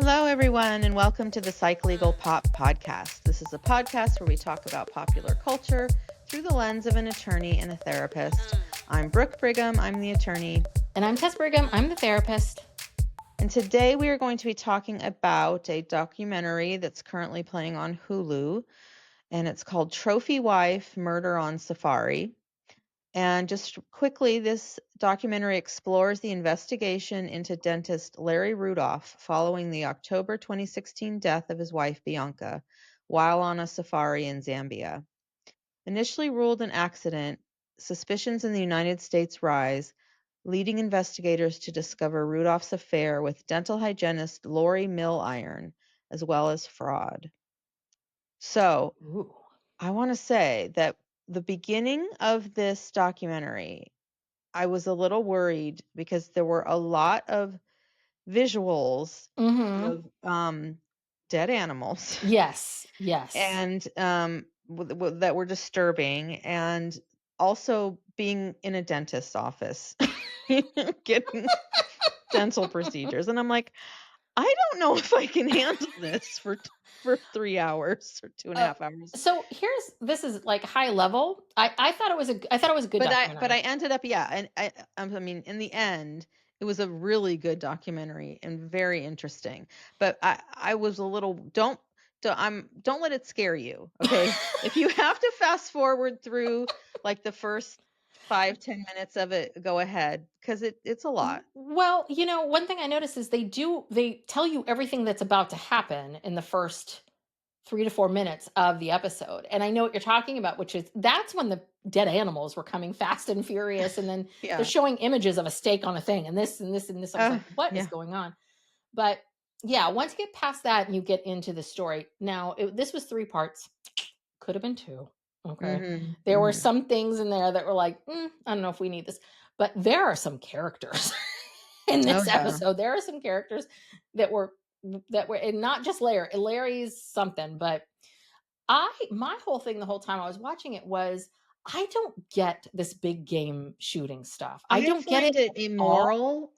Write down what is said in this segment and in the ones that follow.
Hello, everyone, and welcome to the Psych Legal Pop Podcast. This is a podcast where we talk about popular culture through the lens of an attorney and a therapist. I'm Brooke Brigham, I'm the attorney. And I'm Tess Brigham, I'm the therapist. And today we are going to be talking about a documentary that's currently playing on Hulu, and it's called Trophy Wife: Murder on Safari. And just quickly, this documentary explores the investigation into dentist Larry Rudolph following the October 2016 death of his wife, Bianca, while on a safari in Zambia. Initially ruled an accident, suspicions in the United States rise, leading investigators to discover Rudolph's affair with dental hygienist Lori Milliron, as well as fraud. So, Ooh. I want to say that the beginning of this documentary, I was a little worried because there were a lot of visuals Mm-hmm. of dead animals Yes. and that were disturbing, and also being in a dentist's office getting dental procedures. And I'm like, I don't know if I can handle this for 3 hours or 2.5 hours. So this is like high level. I thought it was a good But documentary. I ended up, yeah, and I mean, in the end, it was a really good documentary and very interesting. But I was a little don't let it scare you, okay? If you have to fast forward through like the first 5-10 minutes of it, go ahead, because it's a lot. Well, one thing I noticed is they tell you everything that's about to happen in the first 3 to 4 minutes of the episode. And I know what you're talking about, which is that's when the dead animals were coming fast and furious, and then they're Yeah. showing images of a steak on a thing and this and this and this. I was like, what is Yeah. going on? But yeah, once you get past that and you get into the story. Now, this was 3 parts. Could have been 2. Okay. Mhm. There were Mhm. some things in there that were like, I don't know if we need this. But there are some characters in Oh this yeah. episode. There are some characters that were and not just Larry. Larry's something, but my whole thing the whole time I was watching it was I don't get this big game shooting stuff. I I don't get it find it at all. immoral.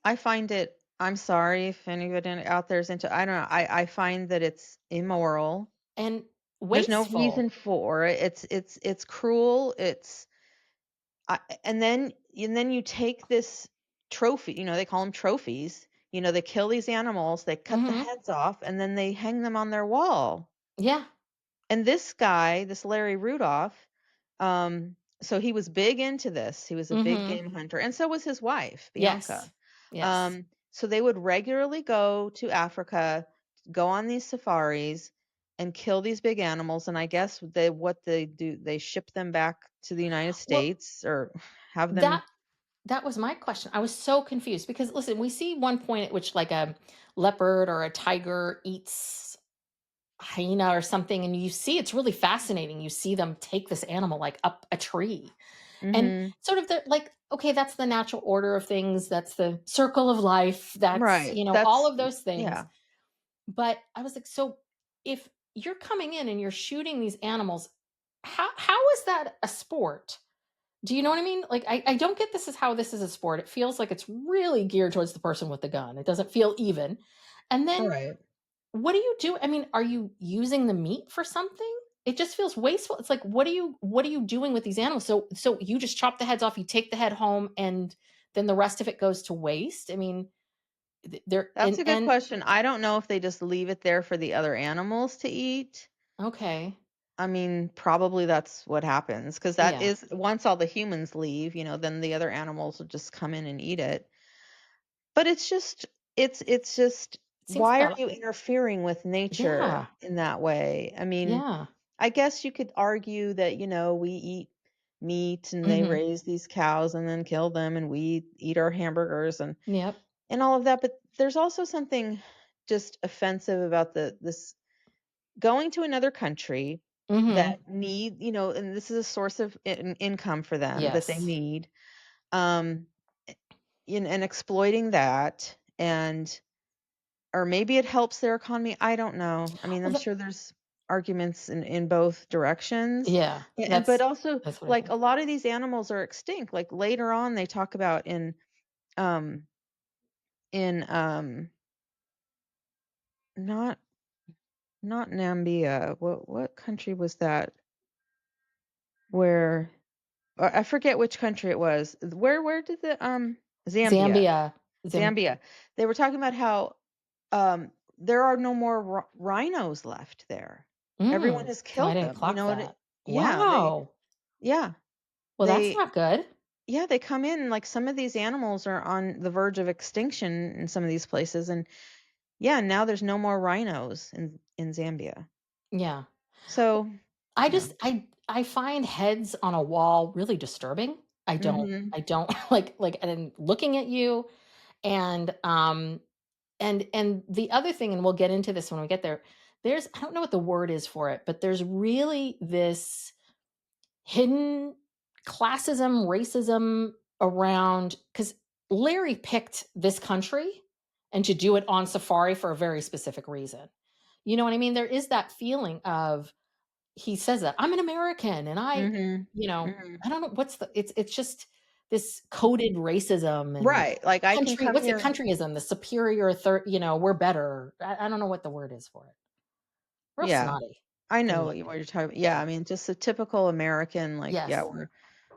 I'm sorry if anybody out there is into, I don't know. I find that it's immoral. And There's no wasteful. reason for it. It's cruel. And then you take this trophy, they call them trophies. They kill these animals, they cut the Mhm. heads off, and then they hang them on their wall. Yeah. And this guy, this Larry Rudolph, so he was big into this. He was a big Mhm. game hunter, and so was his wife, Bianca. Yes. Yes. So they would regularly go to Africa, go on these safaris, and kill these big animals. And I guess what they do, they ship them back to the United Well, States or have them. that that was my question. I was so confused because listen, we see one point at which like a leopard or a tiger eats hyena or something, and you see it's really fascinating. You see them take this animal like up a tree. And Hmm. sort of the like, okay, that's the natural order of things. That's the circle of life. That's, Right. all That's, of those things. yeah. But I was like, so if you're coming in and you're shooting these animals, how is that a sport? Do you know what I mean? Like, I don't get this as how this is a sport. It feels like it's really geared towards the person with the gun. It doesn't feel even. And All then right. what do you do? I mean, are you using the meat for something? It just feels wasteful. It's like, what are you doing with these animals? So you just chop the heads off, you take the head home, and then the rest of it goes to waste. I mean, they're That's a good and question. I don't know if they just leave it there for the other animals to eat. okay. I mean, probably that's what happens, because that Yeah. is, once all the humans leave, then the other animals will just come in and eat it. But it's just, Seems why like are a you interfering with nature yeah. in that way? I mean, Yeah. I guess you could argue that, we eat meat and they Mhm. raise these cows and then kill them, and we eat our hamburgers Yep. and all of that. But there's also something just offensive about this going to another country that Mhm. and this is a source of income for them that they Yes. need, um, and exploiting that, and or maybe it helps their economy. I don't know. I mean, Well, I'm sure there's arguments in both directions, yeah. and but That's also, that's what I like, a think. lot of these animals are extinct. Like, later on, they talk about um in not not Nambia. What country was that where I forget which country it was. Where did the Zambia. Zambia. Zambia. They were talking about how there are no more rhinos left there. Everyone has I killed didn't them. You clock know that. yeah, Wow. yeah, Well, that's they not good. yeah, they come in like some of these animals are on the verge of extinction in some of these places and yeah, now there's no more rhinos in Zambia. Yeah. So, I yeah. just I find heads on a wall really disturbing. Mhm. I don't like and looking at you and and the other thing, and we'll get into this when we get there, there's I don't know what the word is for it, but there's really this hidden classism, racism around because Larry picked this country and to do it on safari for a very specific reason. You know what I mean? There is that feeling of he says that I'm an American and Mhm. you know, Mhm. I don't know what's the it's just this coded racism and Right, like I can country come what's it here. countryism, the superior third, we're better. I don't know what the word is for it. Real Yeah. snotty. I know Anyway, what you're talking about. Yeah, I mean, just a typical American, like, yeah, yes.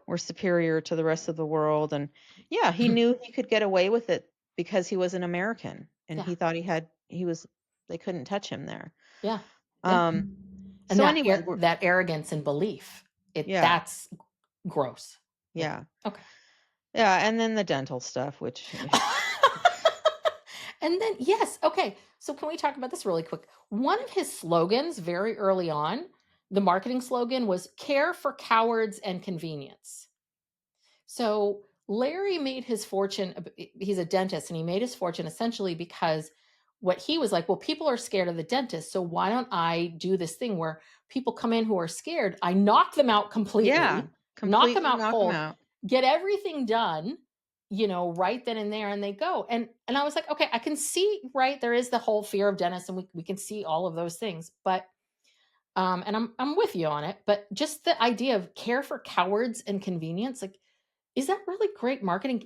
we're superior to the rest of the world, and yeah, he knew he could get away with it because he was an American, and Yeah. he thought he was they couldn't touch him there. Yeah. Yeah. Um, And so anyway, we're that arrogance and belief, yeah, that's gross. Like, yeah, okay. yeah, and then the dental stuff, which And then yes, okay. So can we talk about this really quick? One of his slogans very early on, the marketing slogan was care for cowards and convenience. So Larry made his fortune. He's a dentist and he made his fortune essentially because what he was like, well, people are scared of the dentist. So why don't I do this thing where people come in who are scared? I knock them out yeah, completely, knock them completely out knock him cold, out. get everything done, right then and there, and they go. And I was like, okay, I can see, right? There is the whole fear of dentists, and we can see all of those things. But and I'm with you on it, but just the idea of care for cowards and convenience, like is that really great marketing?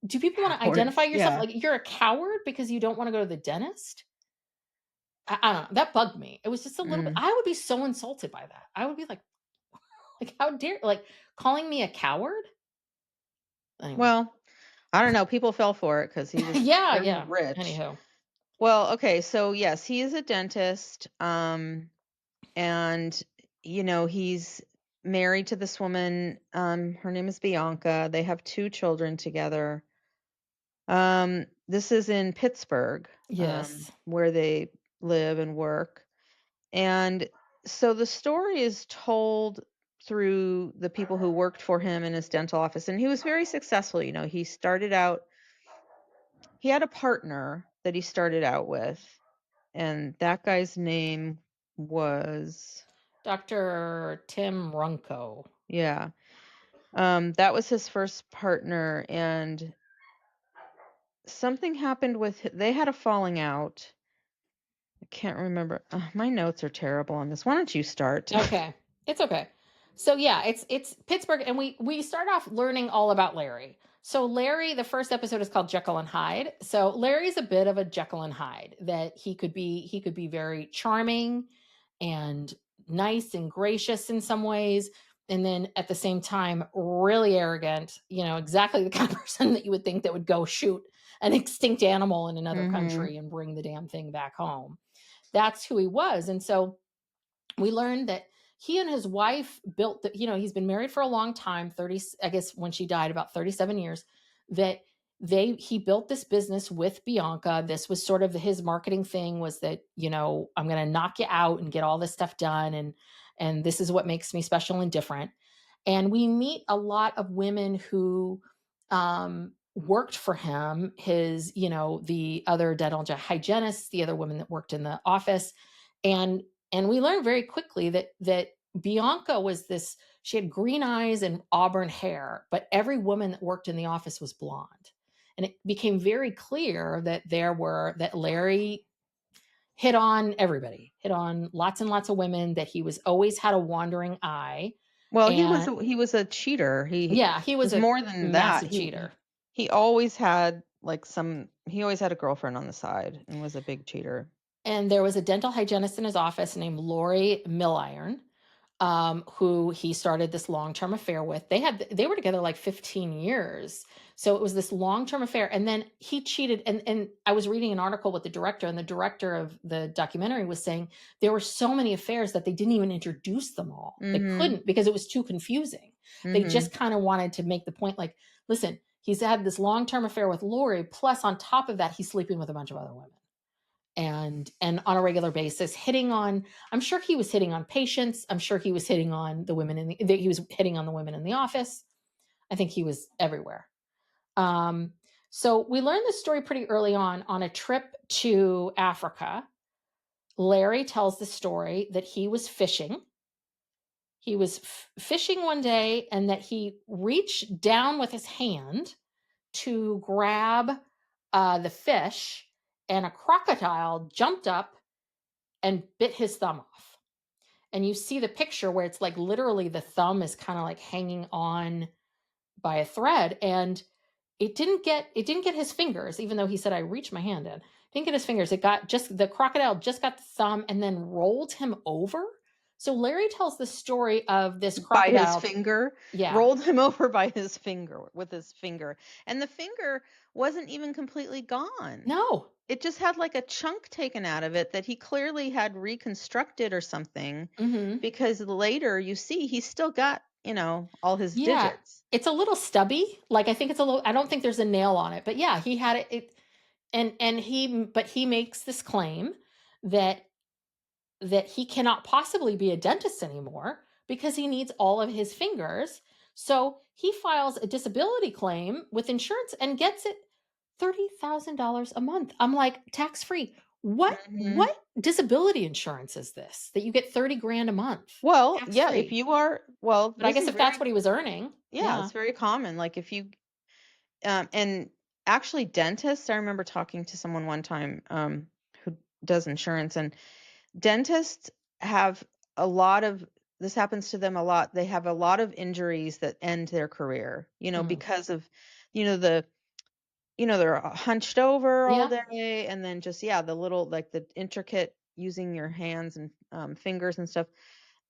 Do people wanna identify Cowards, yourself yeah. like you're a coward because you don't wanna go to the dentist? I don't know, that bugged me. It was just a little bit Mm. I would be so insulted by that. I would be like, how dare like, calling me a coward? Anyway. Well, I don't know. People fell for it because he was Yeah, very yeah. rich. Anywho. Well, okay, so yes, he is a dentist, and he's married to this woman. Her name is Bianca. They have two children together. This is in Pittsburgh, Yes. where they live and work. And so the story is told through the people who worked for him in his dental office, and he was very successful. He started out. He had a partner that he started out with, and that guy's name was Dr. Tim Runco. yeah. That was his first partner, and something happened with they had a falling out. I can't remember. My notes are terrible on this. Why don't you start? Okay. It's okay. So yeah, it's Pittsburgh and we start off learning all about Larry. So Larry, the first episode is called Jekyll and Hyde. So Larry's a bit of a Jekyll and Hyde that he could be very charming and nice and gracious in some ways and then at the same time really arrogant, exactly the kind of person that you would think that would go shoot an extinct animal in another Mhm. country and bring the damn thing back home. That's who he was. And so we learned that he and his wife built he's been married for a long time, 30, I guess when she died about 37 years, that he built this business with Bianca. This was sort of his marketing thing was that, I'm going to knock you out and get all this stuff done and this is what makes me special and different. And we meet a lot of women who worked for him, the other dental hygienists, the other women that worked in the office. And we learned very quickly that Bianca was this, she had green eyes and auburn hair, but every woman that worked in the office was blonde. And it became very clear that Larry hit on everybody, hit on lots and lots of women, that he was always had a wandering eye. Well, And he was a cheater. He yeah, he was was a more than that. massive cheater. He always had he always had a girlfriend on the side and was a big cheater. And there was a dental hygienist in his office named Lori Milliron, who he started this long-term affair with. They were together like 15 years. So it was this long-term affair. And then he cheated. And I was reading an article with the director, and the director of the documentary was saying there were so many affairs that they didn't even introduce them all. They Mhm. couldn't because it was too confusing. They just Mhm. kind of wanted to make the point like, listen, he's had this long-term affair with Lori, plus on top of that, he's sleeping with a bunch of other women and on a regular basis hitting on, I'm sure he was hitting on patients, I'm sure he was hitting on the women he was hitting on the women in the office. I think he was everywhere. um, so we learned this story pretty early on a trip to Africa. Larry tells the story that he was fishing. He was fishing one day, and that he reached down with his hand to grab the fish, and a crocodile jumped up and bit his thumb off. And you see the picture where it's like literally the thumb is kind of like hanging on by a thread, and it didn't get his fingers, even though he said I reached my hand in. It didn't get his fingers. It got just the crocodile just got the thumb and then rolled him over. So Larry tells the story of this By his crocodile. finger, Yeah. rolled him over by his finger with his finger, and the finger wasn't even completely gone. No. It just had, like, a chunk taken out of it that he clearly had reconstructed or something, Mhm. because later you see he's still got, all his Yeah. digits. It's a little stubby. Like I think it's a little I don't think there's a nail on it. But yeah, he had it. He makes this claim that he cannot possibly be a dentist anymore because he needs all of his fingers. So he files a disability claim with insurance and gets it $30,000 a month. I'm like, tax free. Mhm. What disability insurance is this that you get 30 grand a month Well, tax yeah, if free? you are well, But I this guess is if that's very what he was earning, yeah, yeah. it's very common, like, if you and actually dentists, I remember talking to someone one time, who does insurance, and dentists have a lot of this happens to them a lot. They have a lot of injuries that end their career, Mm. because of, the they're hunched over all Yeah. day, and then just yeah, the little like the intricate using your hands and fingers and stuff.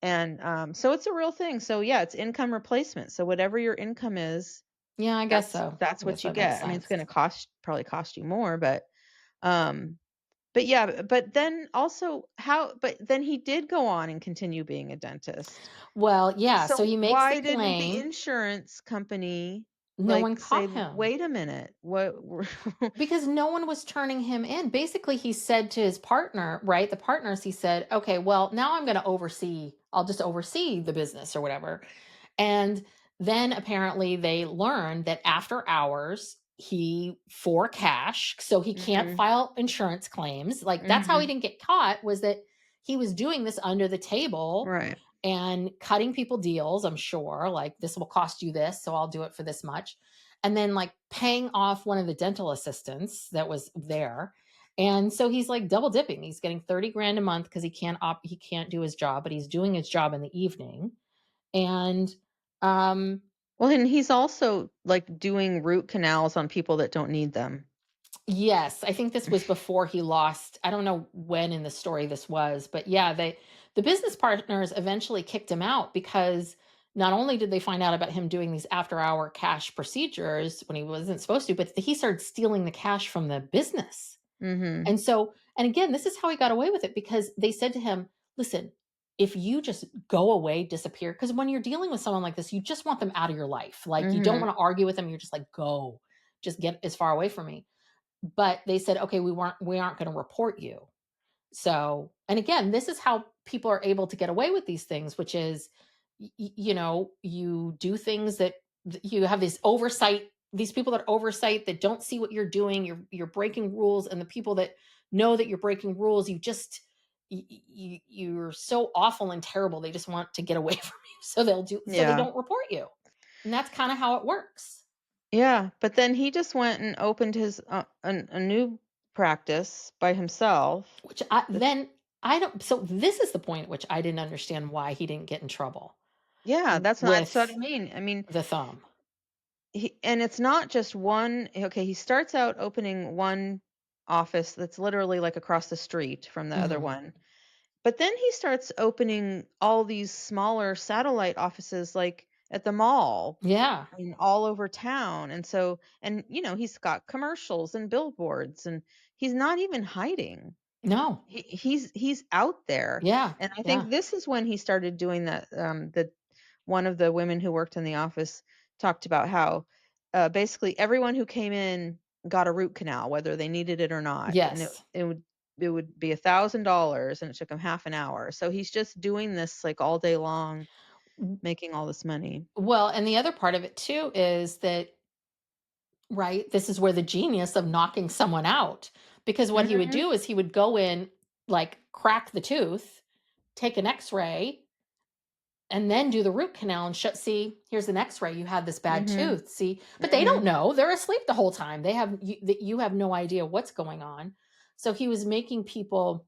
And so it's a real thing. So yeah, it's income replacement. So whatever your income is, Yeah, I guess that's so. that's I what guess you that makes get. I mean, it's sense. going to probably cost you more, um but yeah, but then also but then he did go on and continue being a dentist. Well, yeah, so So he makes the why didn't the claim. insurance company No one like say, caught him. "Wait a minute. What Because no one was turning him in. Basically, he said to his partner, right? The partners, he said, okay, well, now I'm going to I'll just oversee the business or whatever. And then apparently they learned that after hours, for cash, so he can't Mhm. file insurance claims. Like that's how he Mhm. didn't get caught, was that he was doing this under the table Right. and cutting people deals, I'm sure, like this will cost you this, so I'll do it for this much. And then like paying off one of the dental assistants that was there. And so he's like double dipping. He's getting 30 grand a month because he can't do his job, but he's doing his job in the evening. And um Well, and he's also, like, doing root canals on people that don't need them. Yes, I think this was before he lost. I don't know when in the story this was, but yeah, the business partners eventually kicked him out because not only did they find out about him doing these after-hour cash procedures when he wasn't supposed to, but he started stealing the cash from the business. Mhm. And again, this is how he got away with it because they said to him, "Listen, if you just go away, disappear, because when you're dealing with someone like this, you just want them out of your life. Like you don't Mhm. want to argue with them. You're just like, go, just get as far away from me." But they said, okay, we aren't going to report you. So, and again, this is how people are able to get away with these things, which is, you do things that you have this oversight, these people that oversight that don't see what you're doing, you're breaking rules, and the people that know that you're breaking rules, you're so awful and terrible, they just want to get away from you. So so they Yeah. don't report you. And that's kind of how it works. Yeah, but then he just went and opened his a new practice by himself. Which I then I don't so this is the point at which I didn't understand why he didn't get in trouble Yeah, that's what I with mean. I mean, the thumb. and it's not just one. Okay, he starts out opening one office that's literally like across the street from the other Mhm. one. But then he starts opening all these smaller satellite offices like at the mall Yeah. and all over town. And so, and he's got commercials and billboards, and he's not even hiding. No. He's out there. Yeah. And I Yeah. think this is when he started doing that. The One of the women who worked in the office talked about how basically everyone who came in got a root canal, whether they needed it or not, and Yes. it would be $1,000, and it took him half an hour. So he's just doing this like all day long, making all this money. Well, and the other part of it too is that, right, this is where the genius of knocking someone out, because what he would Mhm. do is he would go in, like, crack the tooth, take an X-ray, and then do the root canal and see, here's an X-ray, you have this bad Mhm. tooth, see, but they don't Mhm. know, they're asleep the whole time, you have no idea what's going on. So he was making people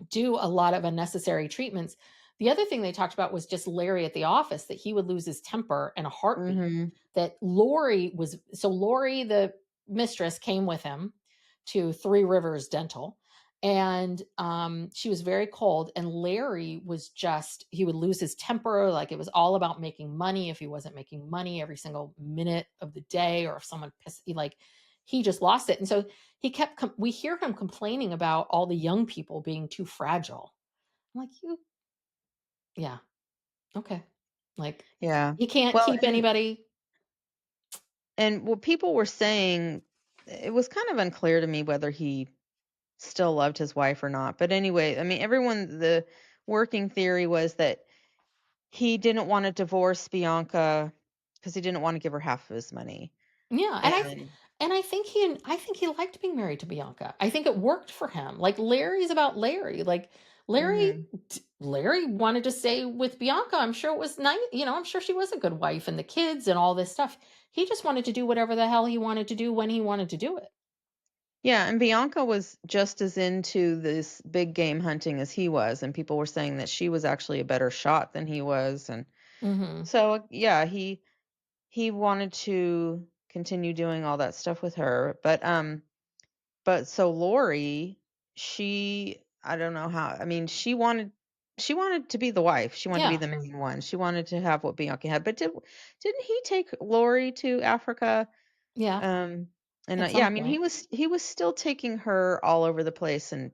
do a lot of unnecessary treatments. The other thing they talked about was just Larry at the office, that he would lose his temper in a heartbeat. Mhm. That Lori, the mistress, came with him to Three Rivers Dental. And she was very cold. And Larry was just, he would lose his temper. Like, it was all about making money. If he wasn't making money every single minute of the day, or if someone pissed, he just lost it. And so we hear him complaining about all the young people being too fragile. I'm like, yeah, okay. Like, Yeah. he can't Well, keep anybody. and what people were saying, it was kind of unclear to me whether he still loved his wife or not. But anyway, I mean, the working theory was that he didn't want to divorce Bianca because he didn't want to give her half of his money. Yeah, And I think he liked being married to Bianca. I think it worked for him. Like, Larry's about Larry. Like, mhm. Larry wanted to stay with Bianca. I'm sure it was nice. I'm sure she was a good wife, and the kids and all this stuff. He just wanted to do whatever the hell he wanted to do when he wanted to do it. Yeah, and Bianca was just as into this big game hunting as he was, and people were saying that she was actually a better shot than he was. And Mhm. so yeah, he wanted to continue doing all that stuff with her. But so Lori, I don't know how, I mean, she wanted to be the wife. She wanted to be Yeah. the main one. She wanted to have what Bianca had. But didn't he take Lori to Africa? Yeah. Um and At yeah, some I mean, point. he was still taking her all over the place, and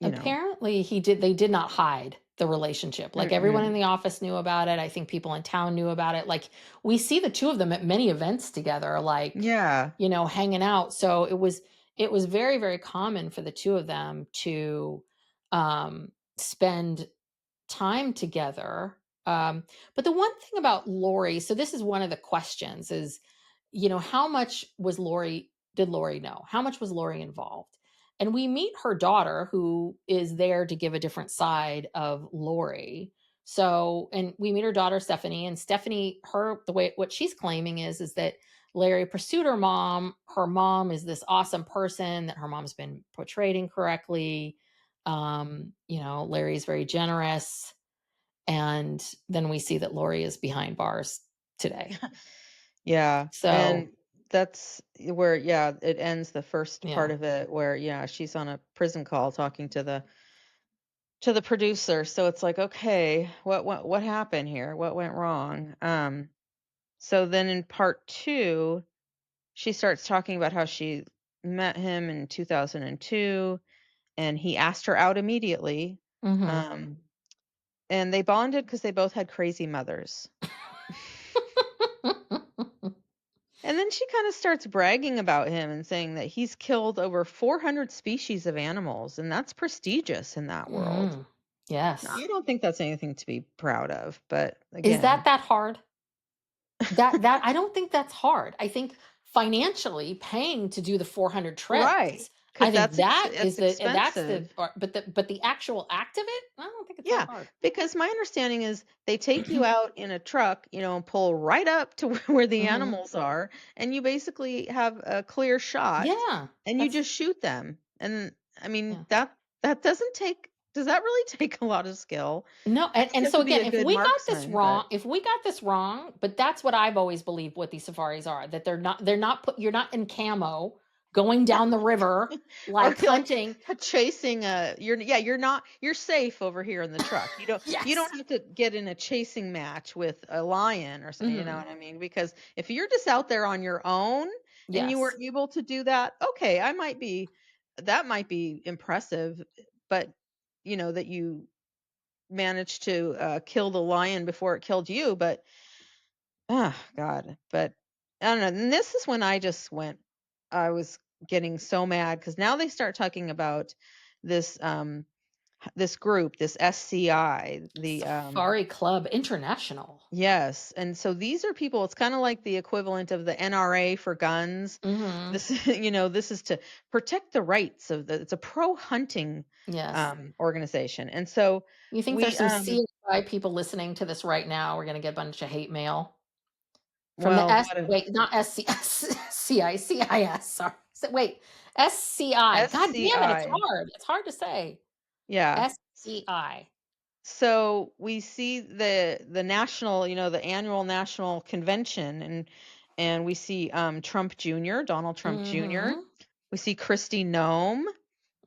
you know. Apparently, they did not hide the relationship. Like, everyone in Mm-mm. the office knew about it. I think people in town knew about it. Like, we see the two of them at many events together, like, Yeah. hanging out. So it was very, very common for the two of them to spend time together. But the one thing about Lori, so this is one of the questions is, how much did Lori know? How much was Lori involved? And we meet her daughter, who is there to give a different side of Lori. So, and we meet her daughter, Stephanie, and Stephanie, the way, what she's claiming is that Larry pursued her mom. Her mom is this awesome person that her mom's been portrayed incorrectly. Larry's very generous, and then we see that Lori is behind bars today. Yeah. So, And that's where, yeah, it ends the first part yeah. of it where, yeah, she's on a prison call talking to the producer. So it's like, okay, what happened here? What went wrong? So then in part 2, she starts talking about how she met him in 2002, and he asked her out immediately. Mhm. Um and they bonded because they both had crazy mothers. And then she kind of starts bragging about him and saying that he's killed over 400 species of animals, and that's prestigious in that world. Mm. Now, Yes. I don't think that's anything to be proud of, but Is again, that hard? That I don't think that's hard. I think financially paying to do the 400 right? trips, I Because think that's that's the expensive. but the actual act of it, I don't think it's that Yeah, hard. because my understanding is they take you out in a truck, and pull right up to where the Mhm. animals are, and you basically have a clear shot, Yeah. and you That's just shoot them. And I mean, yeah. that does that really take a lot of skill? No, I and think you have so to be again, a good marksman, but if we got this wrong, but that's what I've always believed what these safaris are, that they're not put you're not in camo going down the river, Or like like hunting. chasing a you're not you're safe over here in the truck. You Yes. don't have to get in a chasing match with a lion or something, you know Mhm. what I mean? Because if you're just out there on your own and you were Yes. able to do that, okay, that might be impressive, but that you managed to kill the lion before it killed you, but God, but I don't know. And this is when I was getting so mad because now they start talking about this this group, this SCI, Safari Club International. yes. And so these are people, it's kind of like the equivalent of the NRA for guns. Mhm. This this is to protect the rights of it's a pro hunting Yes. organization. And so You think we there's some CSI people listening to this right now? We're gonna get a bunch of hate mail from the well, S what a wait, not SCS, CIS, sorry. Wait, SCI. God damn it, it's SCI. hard. It's hard to say. Yeah. SCI. So we see the national, the annual national convention, and we see Trump Jr., Donald Trump Jr. Mhm. We see Kristi Noem.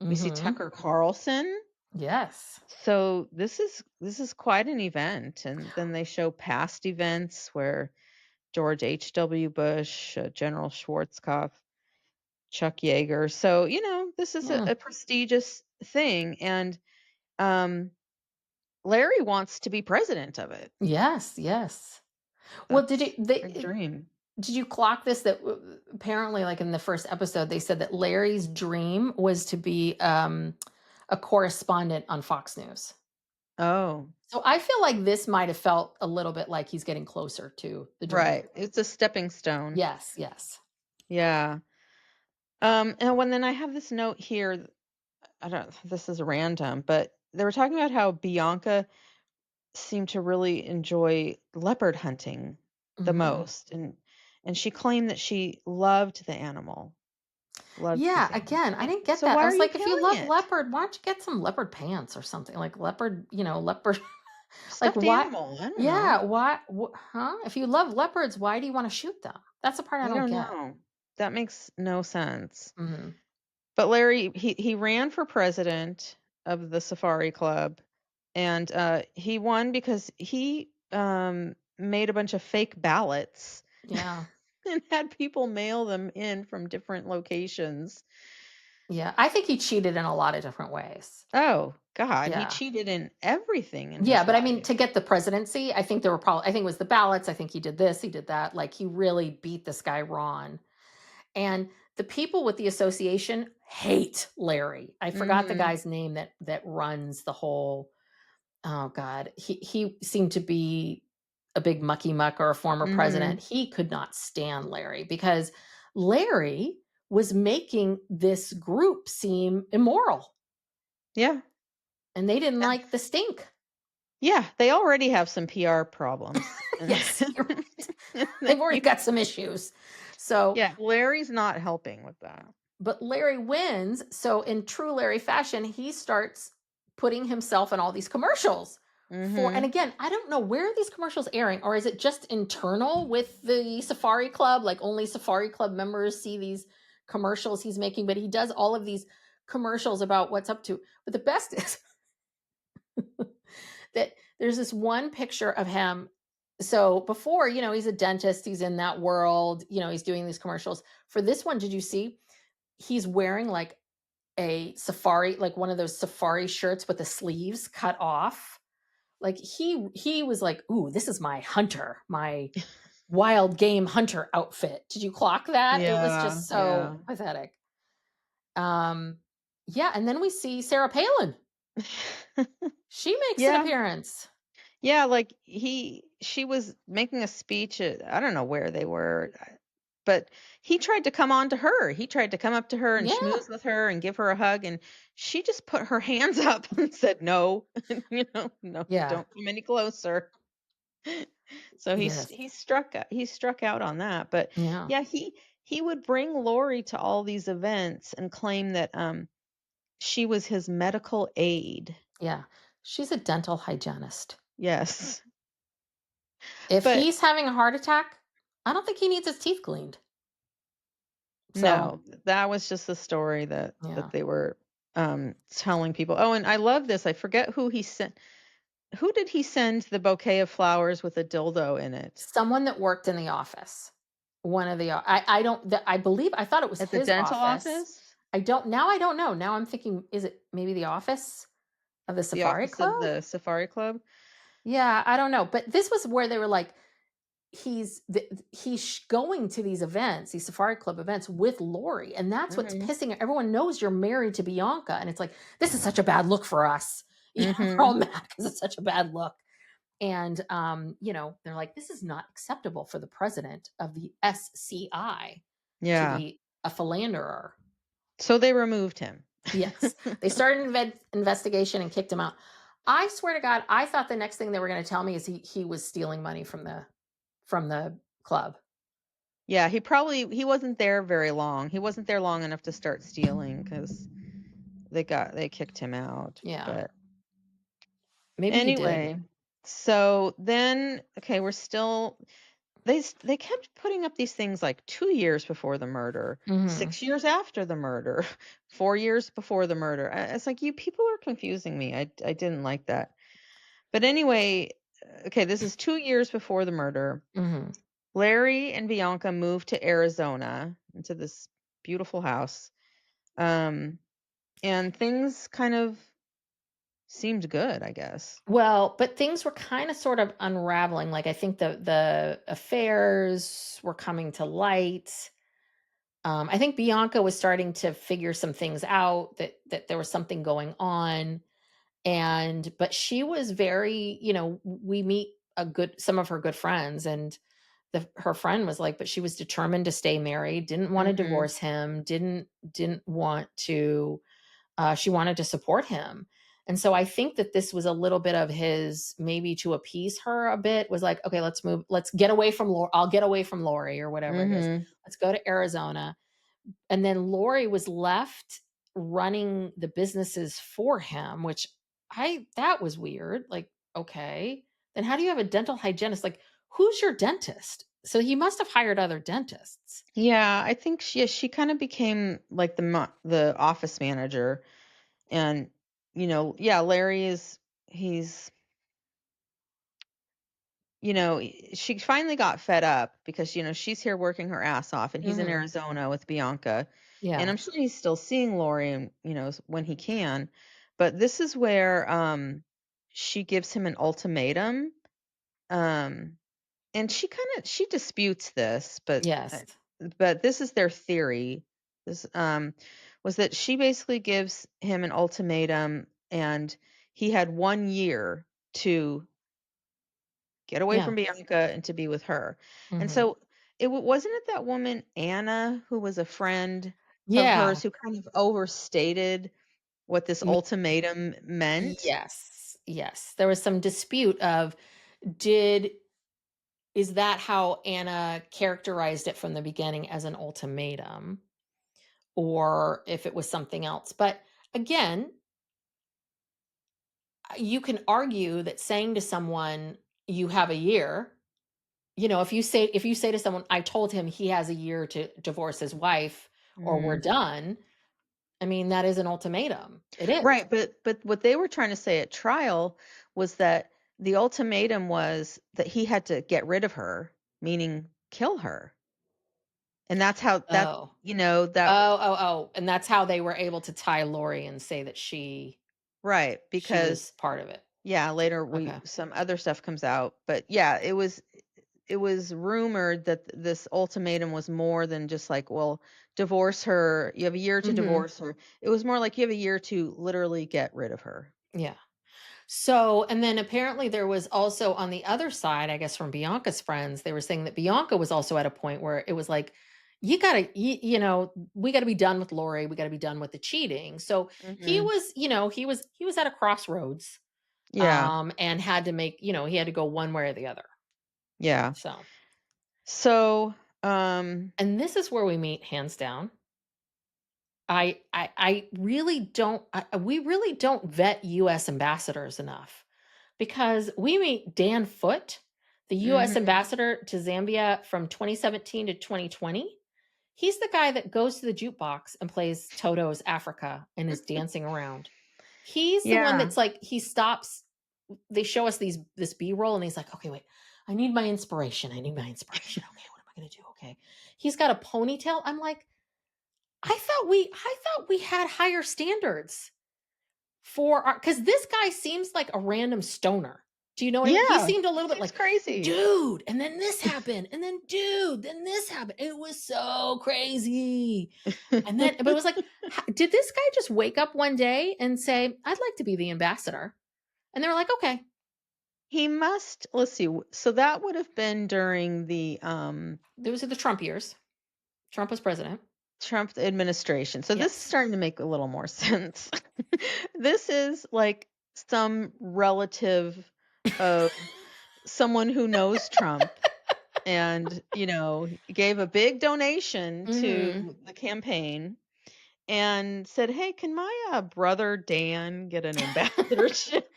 We see Mhm. Tucker Carlson. Yes. So this is quite an event, and then they show past events where George H.W. Bush, General Schwarzkopf, Chuck Yeager. So this is Yeah. a prestigious thing, and um, Larry wants to be president of it. Yes, yes. Well, That's a dream. did you clock this that apparently, like, in the first episode, they said that Larry's dream was to be, a correspondent on Fox News. Oh, So I feel like this might have felt a little bit like he's getting closer to the dream. right. It's a stepping stone. Yes, yes. Yeah. And when then I have this note here, I don't this is random, but they were talking about how Bianca seemed to really enjoy leopard hunting the Mhm. most, and she claimed that she loved the animal, loved this Yeah, animal. again, I didn't get So that. why I are was you like, if you killing love it? leopard, why don't you get some leopard pants or something? Like leopard, leopard. Like, Stuffed why? animal. I don't know. Yeah, why? Huh? If you love leopards, why do you want to shoot them? That's the part I I don't don't get. know. That makes no sense. Mhm. But Larry, he ran for president of the Safari Club, and he won because he made a bunch of fake ballots Yeah. and had people mail them in from different locations. Yeah. I think he cheated in a lot of different ways. Oh God, he Yeah. cheated in everything in Yeah, his but I mean, life. to get the presidency, I think there were probably, I think it was the ballots. I think he did this, he did that. Like, he really beat this guy, Ron. And the people with the association hate Larry. I forgot the Mhm. guy's name that runs the whole, oh God. He seemed to be a big mucky muck or a former president. Mhm. He could not stand Larry because Larry was making this group seem immoral Yeah. and they didn't Yeah. like the stink. Yeah, they already have some PR problems. And Yes, you're right. then They've already you got some issues. So, yeah, Larry's not helping with that. but Larry wins. So, in true Larry fashion, he starts putting himself in all these commercials for, and Mhm. again, I don't know where are these commercials airing, or is it just internal with the Safari Club? Like, only Safari Club members see these commercials he's making, but he does all of these commercials about what's up to. But the best is that there's this one picture of him. So before, he's a dentist, he's in that world, he's doing these commercials. For this one, did you see he's wearing like a safari, like one of those safari shirts with the sleeves cut off? Like, he was like, "Ooh, this is my hunter, my wild game hunter outfit." Did you clock that? It was Yeah, just so yeah. pathetic. Um yeah, and then we see Sarah Palin. She makes an Yeah. appearance. Yeah, like she was making a speech at I don't know where they were, but he tried to come on to her. He tried to come up to her and Yeah. schmooze with her and give her a hug, and she just put her hands up and said, "No, no, Yeah. don't come any closer." So Yes. he struck out on that. But Yeah. yeah, he would bring Lori to all these events and claim that she was his medical aide. Yeah. She's a dental hygienist. Yes. If But he's having a heart attack, I don't think he needs his teeth cleaned. So, No, that was just the story that yeah. they were, telling people. Oh, and I love this, I forget who did he send the bouquet of flowers with a dildo in it? Someone that worked in the office. One of the I don't the I believe I thought it was At the his dental office. office? I don't know. Now I'm thinking, is it maybe the office of the The Safari office of Club? the safari club? Yeah, I don't know. But this was where they were like, going to these events, these Safari Club events with Lori, and that's what's Mhm, pissing everyone knows you're married to Bianca, and it's like, this is such a bad look for us. We're all mhm. mad because it's such a bad look. And they're like, this is not acceptable for the president of the SCI to Yeah. be a philanderer. So they removed him. Yes. They started an investigation and kicked him out. I swear to God, I thought the next thing they were going to tell me is he was stealing money from the club. Yeah, he wasn't there very long. He wasn't there long enough to start stealing because they kicked him out, Yeah. but Maybe he did. anyway, so then okay, we're still they kept putting up these things like 2 years before the murder, Mhm. 6 years after the murder, 4 years before the murder. It's like, you people are confusing me. I didn't like that. But anyway, okay, this is 2 years before the murder. Mhm. Larry and Bianca moved to Arizona into this beautiful house. Um, and things kind of seemed good, I guess. Well, but things were kind of sort of unraveling. Like, I think the affairs were coming to light. I think Bianca was starting to figure some things out, that there was something going on. And but she was very, we meet a good some of her good friends, and her friend was like, but she was determined to stay married, didn't want to Mhm. divorce him, didn't want to, she wanted to support him. And so I think that this was a little bit of his, maybe to appease her a bit, was like, okay, let's move, let's get away from Lori. I'll get away from Lori, or whatever it is. Mhm. Let's go to Arizona. And then Lori was left running the businesses for him, which that was weird. Like, okay, then how do you have a dental hygienist? Like, who's your dentist? So he must have hired other dentists. Yeah, I think she kind of became like the office manager, and yeah, Larry is he's she finally got fed up because she's here working her ass off and he's in Hmm. Arizona with Bianca, and Yeah. I'm sure he's still seeing Lori and when he can, but this is where she gives him an ultimatum. um And she disputes this, Yes. but this is their theory. This was that she basically gives him an ultimatum, and he had 1 year to get away Yeah. from Bianca and to be with her. And Hmm. so wasn't it that woman Anna who was a friend of Yeah. hers who kind of overstated what this Me- ultimatum meant? yes. Yes. There was some dispute of, did is that how Anna characterized it from the beginning, as an ultimatum, or if it was something else. But again, you can argue that saying to someone, you have a year, if you say to someone, I told him he has a year to divorce his wife, or we're Mhm. done. I mean, that is an ultimatum. It is. Right, but what they were trying to say at trial was that the ultimatum was that he had to get rid of her, meaning kill her. And that's how that Oh. that Oh, and that's how they were able to tie Lori and say that right, she because was part of it. yeah, later we Okay. some other stuff comes out, but yeah, it was rumored that this ultimatum was more than just like, well, divorce her, you have a year to Mhm. divorce her. It was more like you have a year to literally get rid of her. Yeah. So, and then apparently there was also on the other side, I guess from Bianca's friends, they were saying that Bianca was also at a point where it was like, we got to be done with Lori. We got to be done with the cheating. So Mhm. he was at a crossroads, Yeah. and had to make, he had to go one way or the other. Yeah. So, So, um and this is where we meet, hands down. I really don't, we really don't vet US ambassadors enough, because we meet Dan Foote, the US mhm. ambassador to Zambia from 2017 to 2020. He's the guy that goes to the jukebox and plays Toto's Africa and is dancing around. He's the one Yeah. that's like, he stops. They show us this B-roll, and he's like, okay, wait, I need my inspiration. I need my inspiration. Okay, what am I gonna do? Okay. He's got a ponytail. I'm like, I thought we had higher standards for our, because this guy seems like a random stoner. Do you know what I mean? He Yeah. seemed a He little bit seems like, crazy. dude, and then this happened, and then dude, then this happened. It was so crazy. And then, but it was like, did this guy just wake up one day and say, I'd like to be the ambassador? And they were like, okay. He must, let's see, so that would have been during the, Those are the Trump years. Trump was president. Trump administration. So this is Yes. starting to make a little more sense. This is like some relative of someone who knows Trump and, gave a big donation Hmm. to the campaign and said, "Hey, can my brother Dan get an ambassadorship?"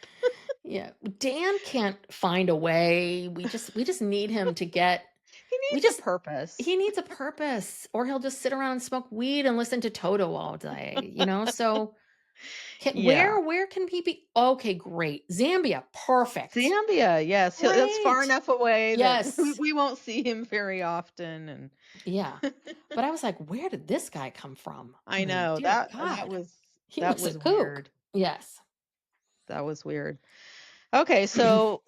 Yeah. Dan can't find a way. We just need him to get, He we needs a just, purpose. he needs a purpose, or he'll just sit around and smoke weed and listen to Toto all day. So Yeah. where can he be? Okay, great. Zambia, perfect. Zambia, yes, that's far Great. enough away that Yes. we won't see him very often, and Yeah. But I was like, where did this guy come from? I I mean, know dear that God, was he was a kook. weird. Yes. That was weird. Okay, so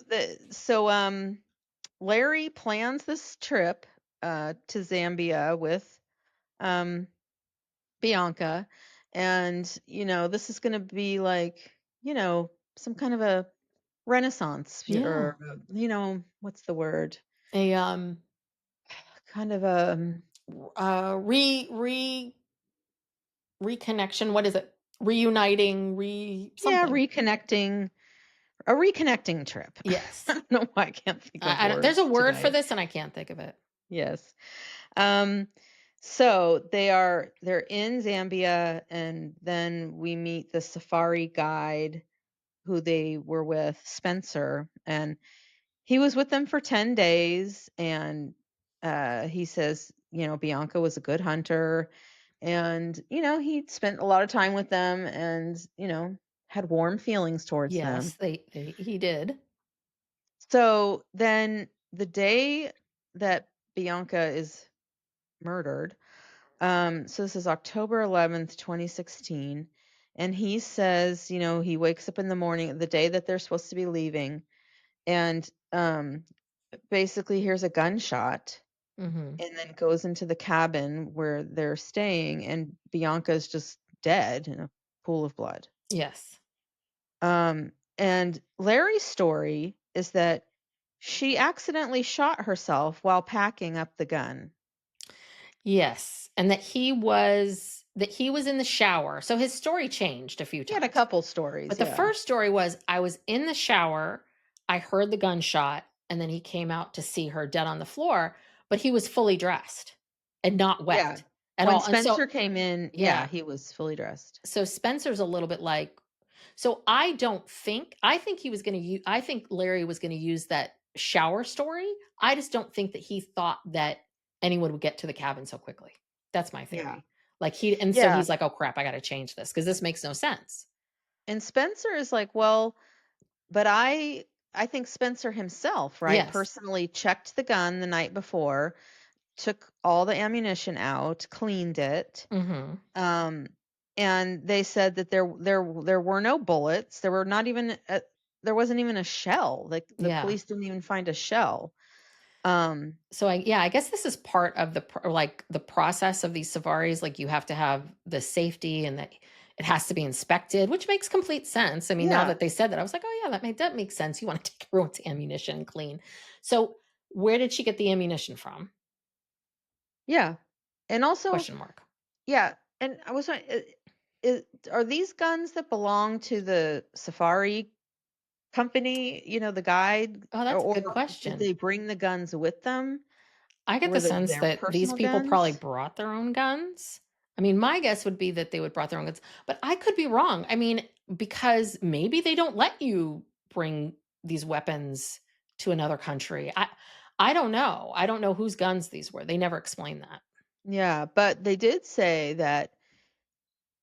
Larry plans this trip to Zambia with um Bianca, and this is going to be like, some kind of a renaissance Yeah. or what's the word? A Kind of a re reconnection. What is it? Reuniting, yeah, something. reconnecting trip. I Yes. don't know why I can't think of I don't, there's a words word for today. this and I can't think of it. Yes. Um, so they're in Zambia, and then we meet the safari guide who they were with, Spencer, and he was with them for 10 days, and he says, Bianca was a good hunter, and he spent a lot of time with them, and had warm feelings towards them. Yes, he did. So then the day that Bianca is murdered, so this is October 11th, 2016, and he says, he wakes up in the morning, the day that they're supposed to be leaving, and basically hears a gunshot Hmm. and then goes into the cabin where they're staying, and Bianca's just dead in a pool of blood. Yes. And Larry's story is that she accidentally shot herself while packing up the gun. Yes, and that he was in the shower. So his story changed a few He had a times. couple stories, But the yeah. first story was, I was in the shower, I heard the gunshot, and then he came out to see her dead on the floor, but he was fully dressed and not Yeah. wet at When all. And so, Spencer came in, yeah, yeah. he was fully dressed. So Spencer's a little bit like, so I think he was going to use, I think Larry was going to use that shower story. I just don't think that he thought that anyone would get to the cabin so quickly. That's my Yeah. theory. And so Yeah. he's like, oh crap, I got to change this because this makes no sense. And Spencer is like, "Well, but I think Spencer himself, right, Yes. personally checked the gun the night before, took all the ammunition out, cleaned it." Hmm. Um and they said that there were no bullets. There wasn't even a shell. Like the Yeah. police didn't even find a shell. Um So I guess this is part of like the process of these safaris. Like you have to have the safety and that it has to be inspected, which makes complete sense. I mean, now yeah. that they said that, I was like, oh yeah, that makes sense. You want to take everyone's ammunition clean. So where did she get the ammunition from? Yeah. And also, Question mark. yeah, and I was wondering, are these guns that belong to the safari company, the guide, Oh, that's a good or did question. they bring the guns with them? I get Were the they sense their that these personal people probably guns? brought their own guns. I mean, my guess would be that they would brought their own guns, but I could be wrong. I mean, because maybe they don't let you bring these weapons to another country. I don't know. I don't know whose guns these were. They never explained that. Yeah, but they did say that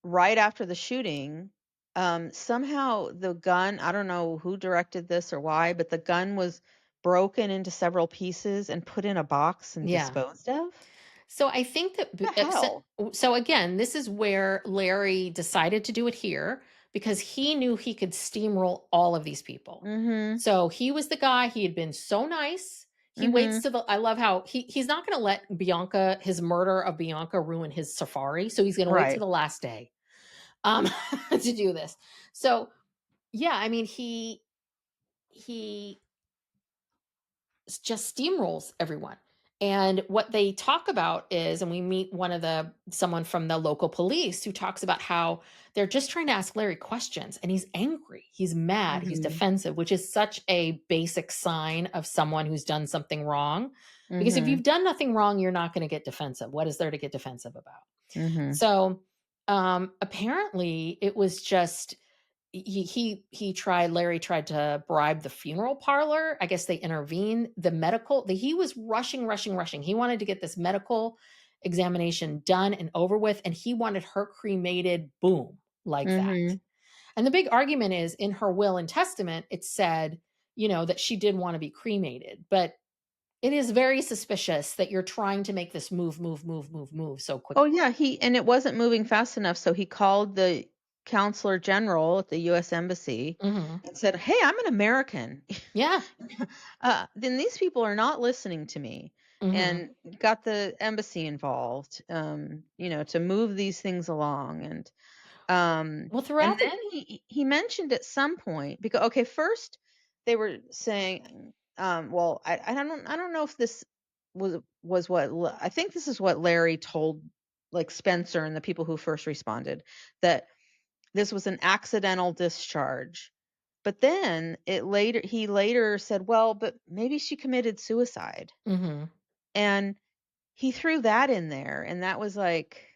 right after the shooting, somehow the gun, I don't know who directed this or why, but the gun was broken into several pieces and put in a box and Yeah. disposed of? So I think that The hell? so again, this is where Larry decided to do it here because he knew he could steamroll all of these people. Mhm. So he was the guy, he had been so nice. He waits Mhm. to the I love how he's not going to let Bianca his murder of Bianca ruin his safari, so he's going to wait to Right. the last day um to do this. So, yeah, I mean he just steamrolls everyone. And what they talk about is, and we meet someone from the local police who talks about how they're just trying to ask Larry questions and he's angry, he's mad, he's Mhm. defensive, which is such a basic sign of someone who's done something wrong. Because if you've Mhm. done nothing wrong, you're not going to get defensive. What is there to get defensive about? Mhm. So apparently it was just Larry tried to bribe the funeral parlor. I guess they intervened. He was rushing. He wanted to get this medical examination done and over with, and he wanted her cremated, boom, like that. Mhm. And the big argument is in her will and testament, it said, that she did want to be cremated. But it is very suspicious that you're trying to make this move so Oh, quickly. yeah, and it wasn't moving fast enough, so he called the counselor general at the US Embassy Hmm. and said, "Hey, I'm an American. Yeah. Then these people are not listening to me," Hmm. and got the embassy involved, to move these things along, Well, and throughout the then he mentioned at some point because okay, first they were saying, well, I don't know if this was what I think this is what Larry told like Spencer and the people who first responded that this was an accidental discharge. But then he later said, well, but maybe she committed suicide. Mhm. And he threw that in there and that was like,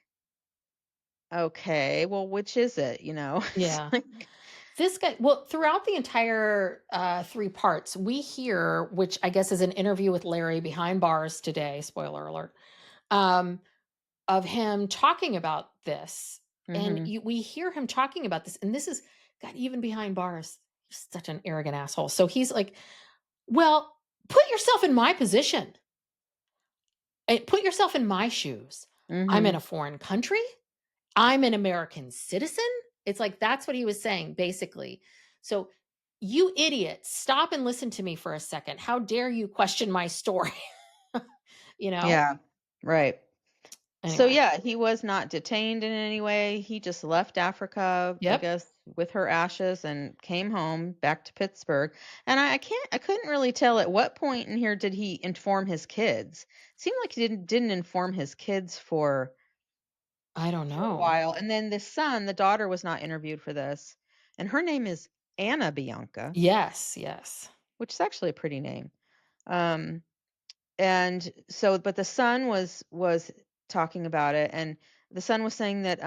okay, well, which is it, It's Yeah. like This guy well, throughout the entire, 3 parts, we hear, which I guess is an interview with Larry behind bars today, spoiler alert, um, of him talking about this, and mhm. we hear him talking about this, and this is God, even behind bars, he's such an arrogant asshole. So he's like, "Well, put yourself in my position, put yourself in my shoes. I'm in Mhm. a foreign country. I'm an American citizen." It's like that's what he was saying, basically. So, you idiot, stop and listen to me for a second. How dare you question my story? you know? Yeah. Right. So Anyway. yeah, he was not detained in any way. He just left Africa, I Yep. guess, with her ashes and came home back to Pittsburgh. And I couldn't really tell at what point in here did he inform his kids. Seemed like he didn't inform his kids I don't for a know. while. And then the daughter was not interviewed for this. And her name is Anna Bianca, Yes, yes. which is actually a pretty name. Um And so but the son was talking about it, and the son was saying that,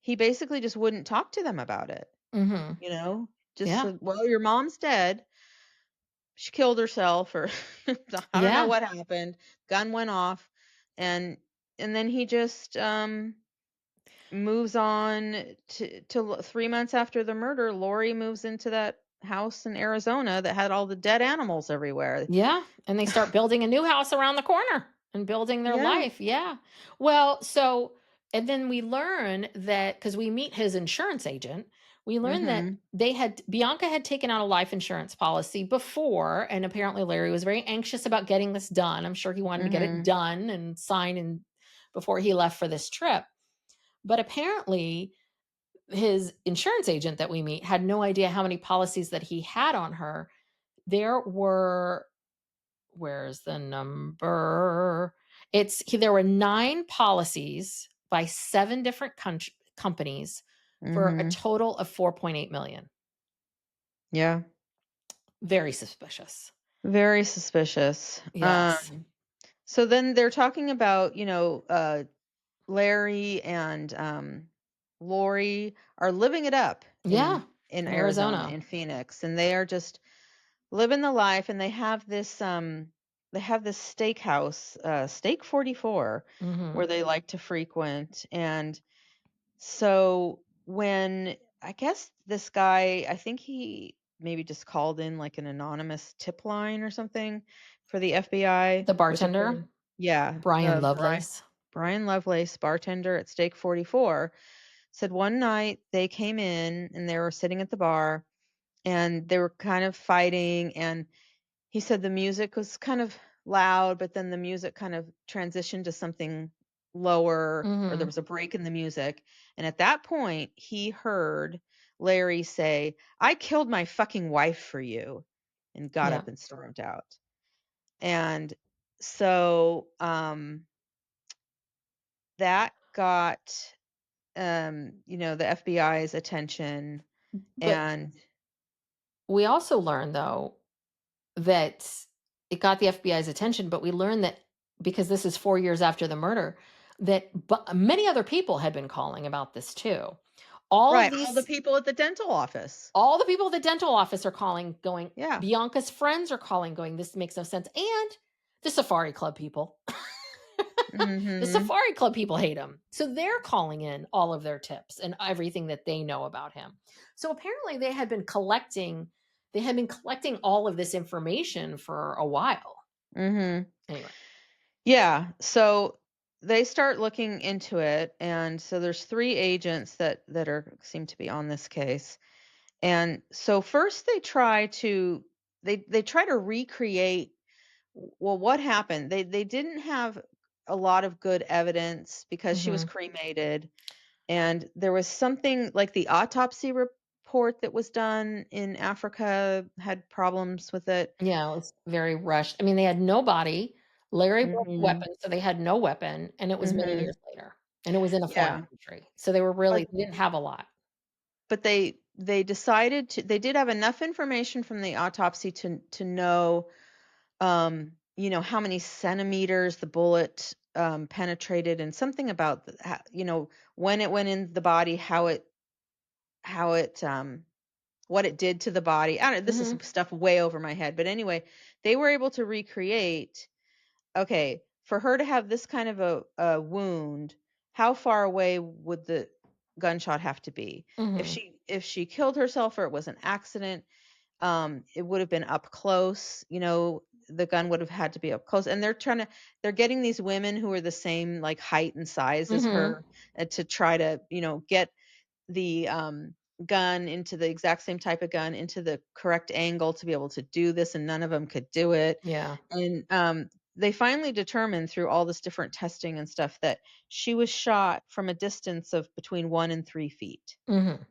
he basically just wouldn't talk to them about it, Mhm. you know? Just Yeah. said, "Well, your mom's dead. She killed herself," or I don't know Yeah. what happened. Gun went off, and then he just, moves on to 3 months after the murder, Lori moves into that house in Arizona that had all the dead animals everywhere. Yeah, and they start building a new house around the corner and building their Yeah. life, yeah. Well, so and then we learn that because we meet his insurance agent, we learn that Mhm. Bianca had taken out a life insurance policy before, and apparently Larry was very anxious about getting this done. I'm sure he wanted to get it Mhm. done and signed and before he left for this trip. But apparently his insurance agent that we meet had no idea how many policies that he had on her. There were Where's the number? There were 9 policies by 7 different companies for a Mhm. total of 4.8 million. Yeah. Very suspicious. Very suspicious. Yes. So then they're talking about, Larry and Lori are living it up Yeah, in in Arizona, Arizona. in Phoenix, and they are just living the life. And they have this. they have this steakhouse, Steak 44, Mhm. where they like to frequent, and so when I guess this guy, I think he maybe just called in like an anonymous tip line or something for the FBI, The which according bartender, yeah, Brian the Lovelace. Brian Lovelace, bartender at Steak 44, said one night they came in and they were sitting at the bar and they were kind of fighting, and he said the music was kind of loud, but then the music kind of transitioned to something lower, or there Mhm. was a break in the music. And at that point, he heard Larry say, "I killed my fucking wife for you," and got Yeah. up and stormed out. And so that got, the FBI's attention. But And we also learned though that it got the FBI's attention, but we learned that because this is 4 years after the murder, that many other people had been calling about this too. All of right, all the these people at the dental office. all the people at the dental office are calling going, Yeah. Bianca's friends are calling going, this makes no sense. And the Safari Club people. The Mhm. Safari Club people hate him. So they're calling in all of their tips and everything that they know about him. So apparently they had been collecting all of this information for a while. Mhm. Anyway. Yeah, so they start looking into it, and so there's 3 agents that are seem to be on this case. And so first they try to recreate well, what happened. They didn't have a lot of good evidence because she was Mhm. cremated, and there was something like the autopsy report that was done in Africa had problems with it. Yeah, it was very rushed. I mean, they had no body. Larry brought the Mhm. weapon, so they had no weapon, and it was many Mhm. years later, and it was in a foreign Yeah. country. So they were But really they didn't have a lot. they decided to they did have enough information from the autopsy to know, how many centimeters the bullet, penetrated, and something about when it went in the body, how it what it did to the body. I don't know, this is Mhm. stuff way over my head, but anyway, they were able to recreate, okay, for her to have this kind of a wound, how far away would the gunshot have to be? Mhm. If she killed herself or it was an accident, it would have been up close, the gun would have had to be up close. And they're getting these women who are the same like height and size as Mhm. her, to try to, get the gun into the exact same type of gun into the correct angle to be able to do this, and none of them could do it. Yeah. And they finally determined through all this different testing and stuff that she was shot from a distance of between 1 and 3 feet. Mhm.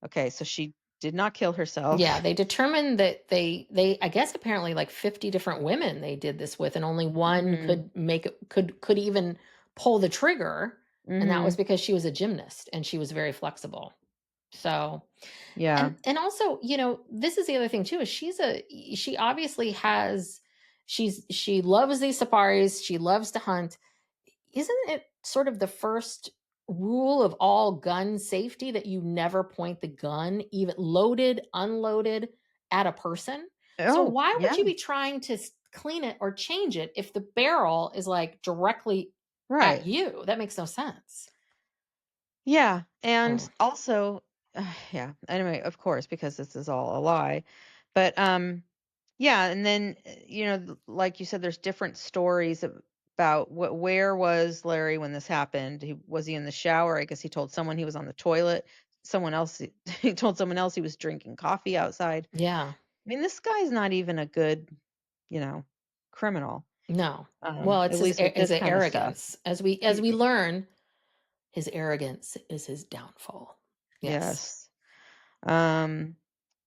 Okay, so she did not kill Yeah, herself. they determined that they I guess apparently like 50 different women they did this with and only one Mhm. could make it could even pull the trigger, and that was Mhm. because she was a gymnast and she was very flexible. So, Yeah. and also, this is the other thing too is she obviously has she loves these safaris, she loves to hunt. Isn't it sort of the first rule of all gun safety that you never point the gun, even loaded, unloaded, at a person? So Oh, why would yeah. you be trying to clean it or change it if the barrel is like directly at Right. you? That makes no sense. Yeah, and Oh. also yeah, anyway, of course, because this is all a lie. But, yeah, and then, like you said, there's different stories about where was Larry when this happened? Was he in the shower? I guess he told someone he was on the toilet. Someone else he told someone else he was drinking coffee outside. Yeah. I mean, this guy's not even a good, you know, criminal, No. Well, at it's least with his this kind of stuff. arrogance. As we learn, his arrogance is his downfall. Yes. Yes. Um,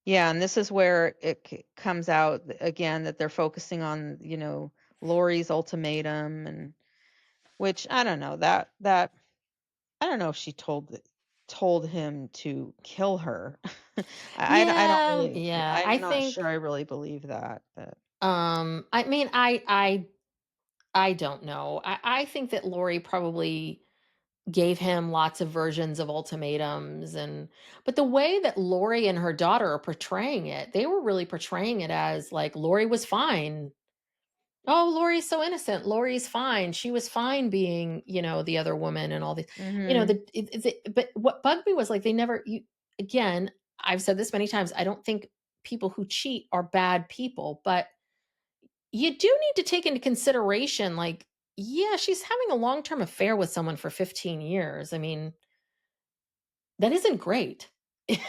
yeah, and this is where it comes out again that they're focusing on, Lori's ultimatum, and which I don't know that I don't know if she told him to kill her. I don't Yeah, really yeah. I I'm not think sure I really believe that, but I mean, I don't know. I think that Lori probably gave him lots of versions of ultimatums, but the way that Lori and her daughter are portraying it, they were really portraying it as like Lori was fine Oh, Lori's so innocent. Lori's fine. She was fine being, the other woman and all these, Mhm. but what bugged me was like they never, again, I've said this many times. I don't think people who cheat are bad people, but you do need to take into consideration, like, yeah, she's having a long term affair with someone for 15 years. I mean, that isn't great.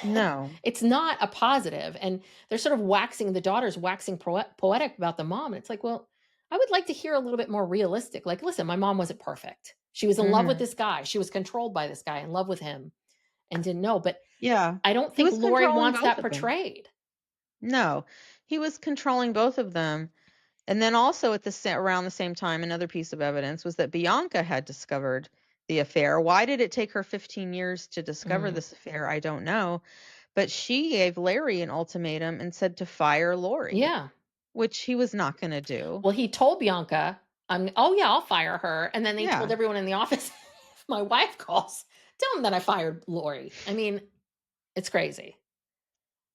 No. It's not a positive, and they're sort of the daughter's waxing poetic about the mom, and it's like, well, I would like to hear a little bit more realistic. Like, listen, my mom wasn't perfect. She was in love with Mhm. this guy. She was controlled by this guy, in love with him, and didn't know. But Yeah. I don't He think was Lori controlling wants both that of them. portrayed. No. He was controlling both of them. And then also at around the same time, another piece of evidence was that Bianca had discovered the affair. Why did it take her 15 years to discover Mm, this affair? I don't know. But she gave Larry an ultimatum and said to fire Lori, yeah. which he was not going to do. Well, he told Bianca, "Oh yeah, I'll fire her," and then they told Yeah. everyone in the office, "If my wife calls, tell him that I fired Lori." I mean, it's crazy.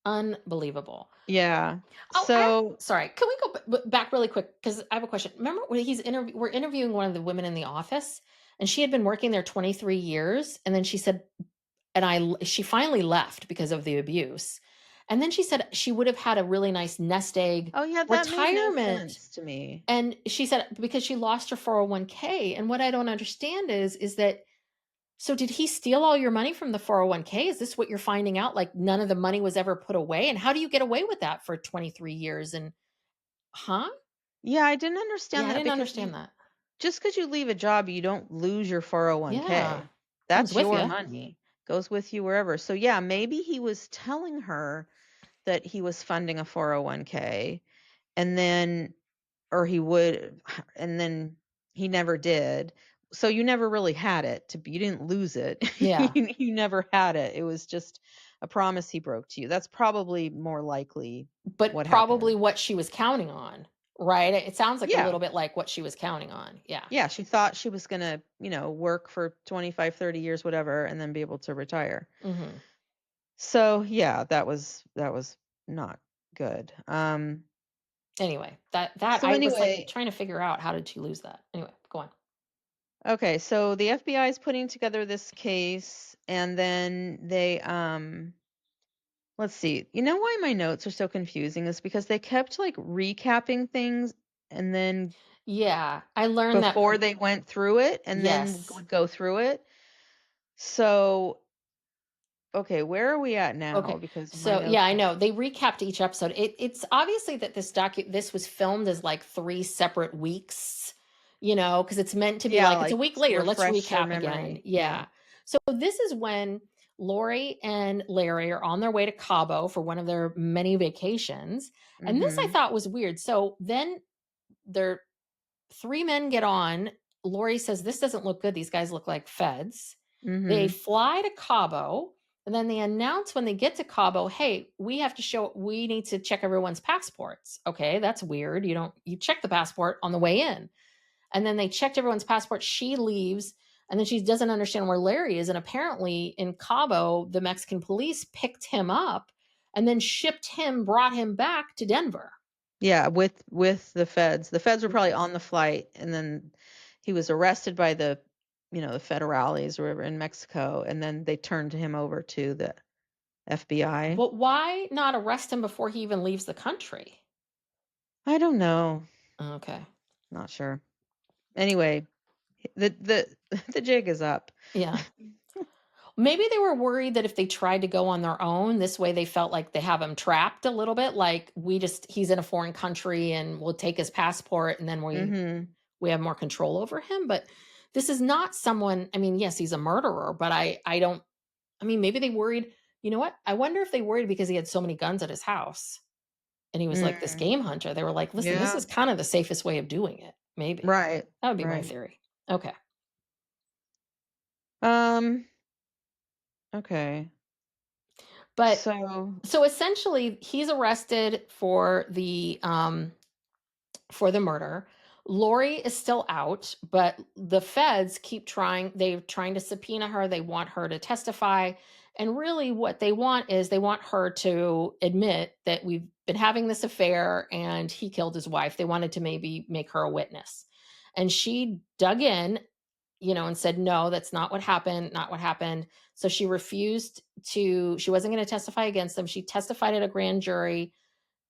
Unbelievable. Yeah. Oh, So, sorry. Can we go back really quick? Because I have a question. Remember when we're interviewing one of the women in the office, and she had been working there 23 years, and then she said, she finally left because of the abuse, and then she said she would have had a really nice nest egg oh yeah, that made no retirement, sense to me. and she said because she lost her 401k. And what I don't understand is that, so did he steal all your money from the 401k? Is this what you're finding out? Like none of the money was ever put away? And how do you get away with that for 23 years? And huh? Yeah, I didn't Yeah, understand I that didn't because understand that. just because you leave a job, you don't lose your Yeah. 401k. Comes That's with your you. money. Goes with you wherever. So yeah, maybe he was telling her that he was funding a 401k and then or he would and then he never did. So you never really had it you didn't lose it. Yeah. You never had it. It was just a promise he broke to you. That's probably more likely But what probably happened. what she was counting on, right? It sounds like a Yeah. little bit like what she was counting on. Yeah. Yeah, she thought she was gonna, work for 25, 30 years, whatever, and then be able to retire. Hmm. So, yeah, that was not good. Anyway, that So I was like anyway, trying to figure out, how did she lose that? Anyway, go on. okay, so the FBI is putting together this case, and then let's see. You know why my notes are so confusing is because they kept like recapping things and then Yeah, I learned that before from they went through it and then yes. would go through it. So, okay, where are we at now? Okay. Because my So, yeah, notes I are know. They recapped each episode. It's obviously that this was filmed as like 3 separate weeks, because it's meant to be yeah, like it's a like week to later. Let's refresh your recap again. memory. Yeah. Yeah. So this is when Lori and Larry are on their way to Cabo for one of their many vacations. And this I Mhm. thought was weird. So then their 3 men get on. Lori says, "This doesn't look good. These guys look like feds." They Mhm. fly to Cabo, and then they announce when they get to Cabo, "Hey, we need to check everyone's passports." Okay, that's weird. You check the passport on the way in. And then they checked everyone's passport. She leaves, and then she doesn't understand where Larry is. And apparently in Cabo, the Mexican police picked him up and then brought him back to Denver. Yeah, with the feds. The feds were probably on the flight and then he was arrested by the federales or whatever in Mexico and then they turned him over to the FBI. But why not arrest him before he even leaves the country? I don't know. Okay. Not sure. Anyway, the the jig is up. Yeah. Maybe they were worried that if they tried to go on their own, this way they felt like they have him trapped a little bit. Like he's in a foreign country and we'll take his passport and then Mhm. we have more control over him. But this is not someone, I mean, yes, he's a murderer, but I don't, I mean, maybe they worried, you know what? I wonder if they worried because he had so many guns at his house and he was like this Mm. game hunter. They were like, listen, this Yeah. is kind of the safest way of doing it. Maybe. Right. That would be my Right. theory. Okay. Um okay. But So, so essentially he's arrested for the murder. Lori is still out, but the feds keep trying. They're trying to subpoena her. They want her to testify. And really, what they want is they want her to admit that we've been having this affair and he killed his wife. They wanted to maybe make her a witness. And she dug in, and said, no, that's not what happened, not what happened. So she refused she wasn't going to testify against them. She testified at a grand jury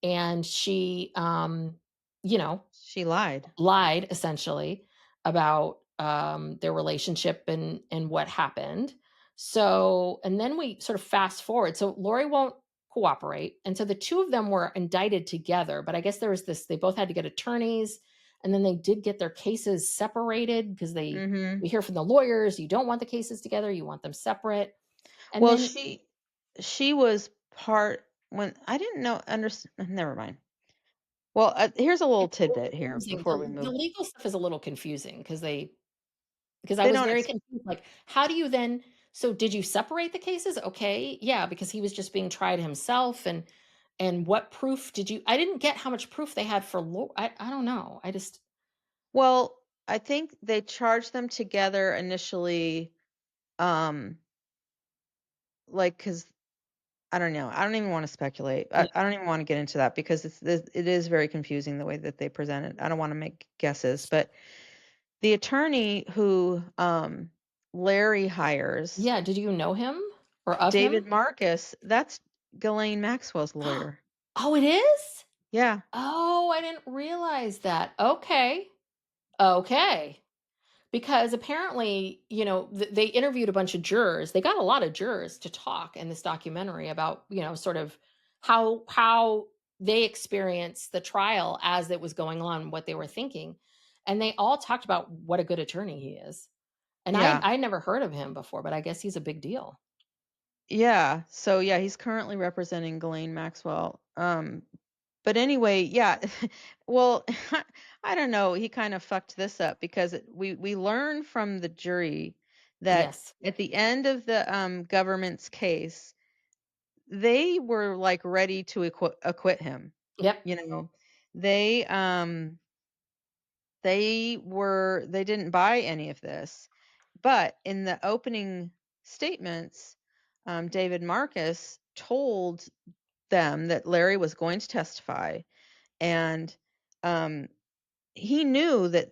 and she, you know, She lied. lied essentially about their relationship and what happened. So, and then we sort of fast forward. So Lori won't cooperate, and so the two of them were indicted together. But I guess there was this. They both had to get attorneys, and then they did get their cases separated because they. Mhm. We hear from the lawyers, you don't want the cases together, you want them separate. And Well, then she was part when I didn't know never mind. Well, here's a little it's a little tidbit here confusing. before we The move. legal stuff is a little confusing because I They was don't very ex confused, like, how do you then so did you separate the cases? Okay, yeah, because he was just being tried himself, and what proof did you I didn't get how much proof they had for I don't know. I just well, I think they charged them together initially, um, like, 'cause I don't know. I don't even wanna speculate. yeah, I don't even wanna get into that because it is very confusing the way that they present it. I don't wanna make guesses, but the attorney who, Larry hires, yeah, did you know him or of him? David Marcus, that's Ghislaine Maxwell's lawyer. Oh, it is? Yeah, Oh, I didn't realize that. Okay. Okay. Because apparently, they interviewed a bunch of jurors. They got a lot of jurors to talk in this documentary about, sort of how they experienced the trial as it was going on, what they were thinking. And they all talked about what a good attorney he is. And yeah, I never heard of him before, but I guess he's a big deal. yeah. So, yeah, he's currently representing Ghislaine Maxwell. But anyway, yeah. Well, I don't know, he kind of fucked this up because we learn from the jury that Yes. at the end of the, government's case, they were, like, ready to acquit him, Yep. you know? They, they didn't buy any of this, but in the opening statements, David Marcus told them that Larry was going to testify, and, um, he knew that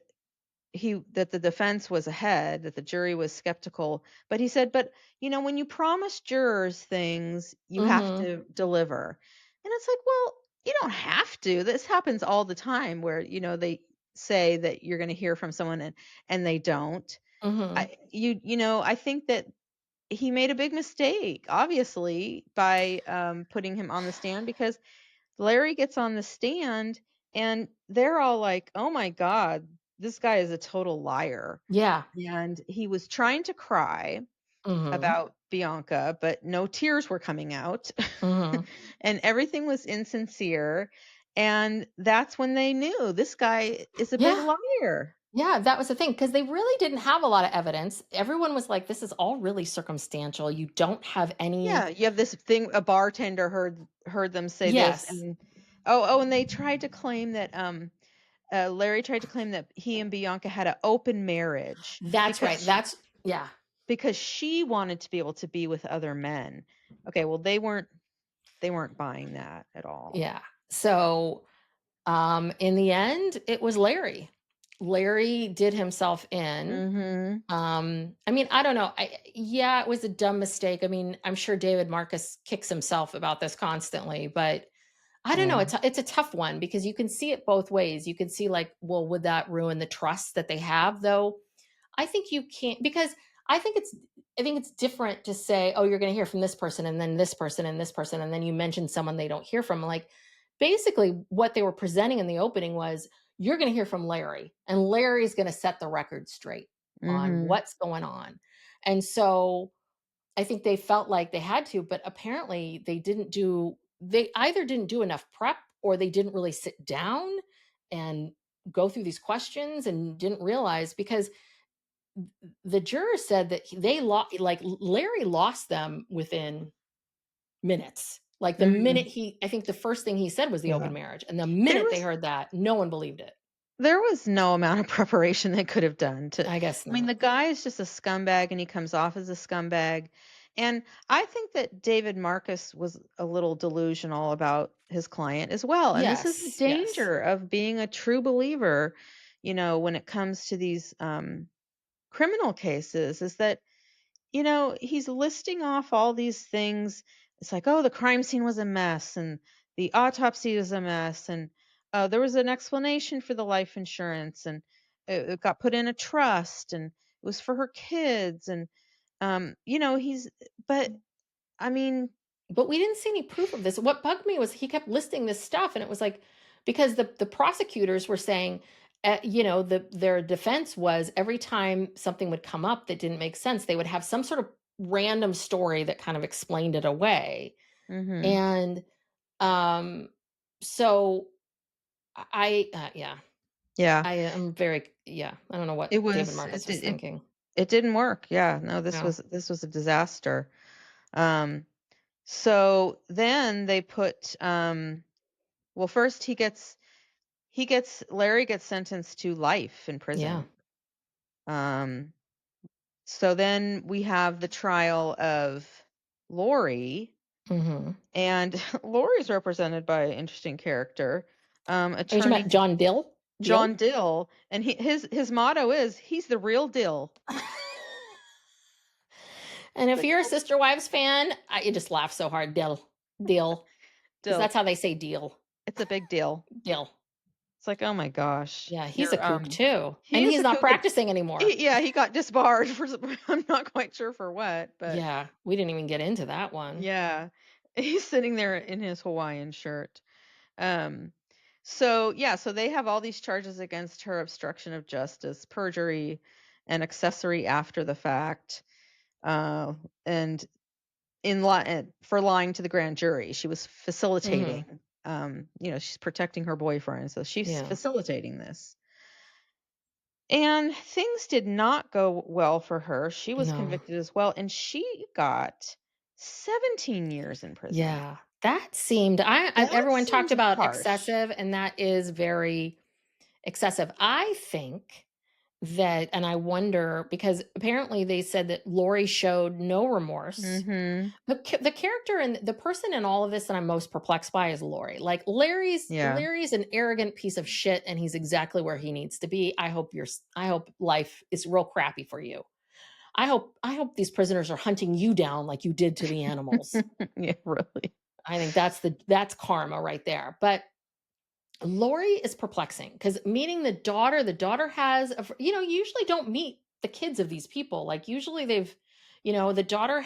the defense was ahead, that the jury was skeptical, but he said, "But, when you promise jurors things, you have Mhm. to deliver." And it's like, "Well, you don't have to." This happens all the time where, they say that you're gonna hear from someone and they don't. Mhm. I think that he made a big mistake, obviously, by, putting him on the stand because Larry gets on the stand and they're all like, "Oh my god, this guy is a total liar." Yeah. And he was trying to cry Mhm. about Bianca, but no tears were coming out. Mhm. And everything was insincere, and that's when they knew this guy is a big Yeah. liar. Yeah, that was the thing because they really didn't have a lot of evidence. Everyone was like, "This is all really circumstantial. You don't have any." Yeah, you have this thing a bartender heard them say this Yes, and and they tried to claim that, Larry tried to claim that he and Bianca had an open marriage that's right. Yeah, because she wanted to be able to be with other men. Okay, well, they weren't buying that at all. yeah. So, in the end, it was Larry. Larry did himself in. Mhm. I mean, I don't know. Yeah, it was a dumb mistake. I mean, I'm sure David Marcus kicks himself about this constantly, but I don't know. Yeah. It's a tough one because you can see it both ways. You can see like, well, would that ruin the trust that they have though? I think you can't because I think it's I think it's different to say, "Oh, you're going to hear from this person and then this person and this person," and then you mention someone they don't hear from. Like basically what they were presenting in the opening was you're going to hear from Larry and Larry's going to set the record straight on Mhm. what's going on. And so I think they felt like they had to, but apparently they either didn't do enough prep or they didn't really sit down and go through these questions and didn't realize because the jurors said that they lost like Larry lost them within minutes. Like the minute Mhm. I think the first thing he said was the open Yeah. marriage. And the There minute they was heard that, no one believed it. There was no amount of preparation they could have done to I guess I mean, not. the guy is just a scumbag, and he comes off as a scumbag, and I think that David Marcus was a little delusional about his client as well, and this is the Yes, yes. danger of being a true believer, when it comes to these, criminal cases, is that he's listing off all these things. It's like, oh, the crime scene was a mess and the autopsy was a mess and there was an explanation for the life insurance and it got put in a trust and it was for her kids and he's but I mean, But we didn't see any proof of this. What bugged me was he kept listing this stuff, and it was like because the prosecutors were saying, their defense was every time something would come up that didn't make sense, they would have some sort of random story that kind of explained it away. mhm. And um, so yeah, Yeah, I am very yeah. I don't know it what David was Marcus was thinking. it didn't work. Yeah, no, No. this was a disaster. Um so then they put well, first Larry gets sentenced to life in Yeah. prison. Um, so then we have the trial of Lori, Hmm. and Lori's represented by an interesting character, Are you talking about attorney John Dill? John Deal? Dill, and his motto is he's the real Dill. And if Like, you're a oh, Sister Wives fan, you just laugh so hard. Deal, because Dill, that's how they say deal. it's a big deal. Deal. It's like, oh my gosh, Yeah, he's a you're kook too, he and is he's a not kook. And practicing anymore. yeah, he got disbarred for I'm not quite sure for what, but Yeah, we didn't even get into that one. yeah. He's sitting there in his Hawaiian shirt. Um, so yeah, so they have all these charges against her: obstruction of justice, perjury, and accessory after the fact, and for lying to the grand jury. She was Mhm. facilitating. She's protecting her boyfriend, so she's Yeah. facilitating this. And things did not go well for her. She was No. convicted as well, and she got 17 years in prison. Yeah. That seemed That everyone talked seems about harsh. excessive, and that is very excessive. I think that and I wonder because apparently they said that Lori showed no remorse. Mhm. The character and the person in all of this that I'm most perplexed by is Lori. Like Larry's Yeah. Larry's an arrogant piece of shit, and he's exactly where he needs to be. I hope life is real crappy for you. I hope these prisoners are hunting you down like you did to the animals. Yeah, really. I think that's karma right there. But Lori is perplexing because meeting the daughter has, you usually don't meet the kids of these people. Like usually the daughter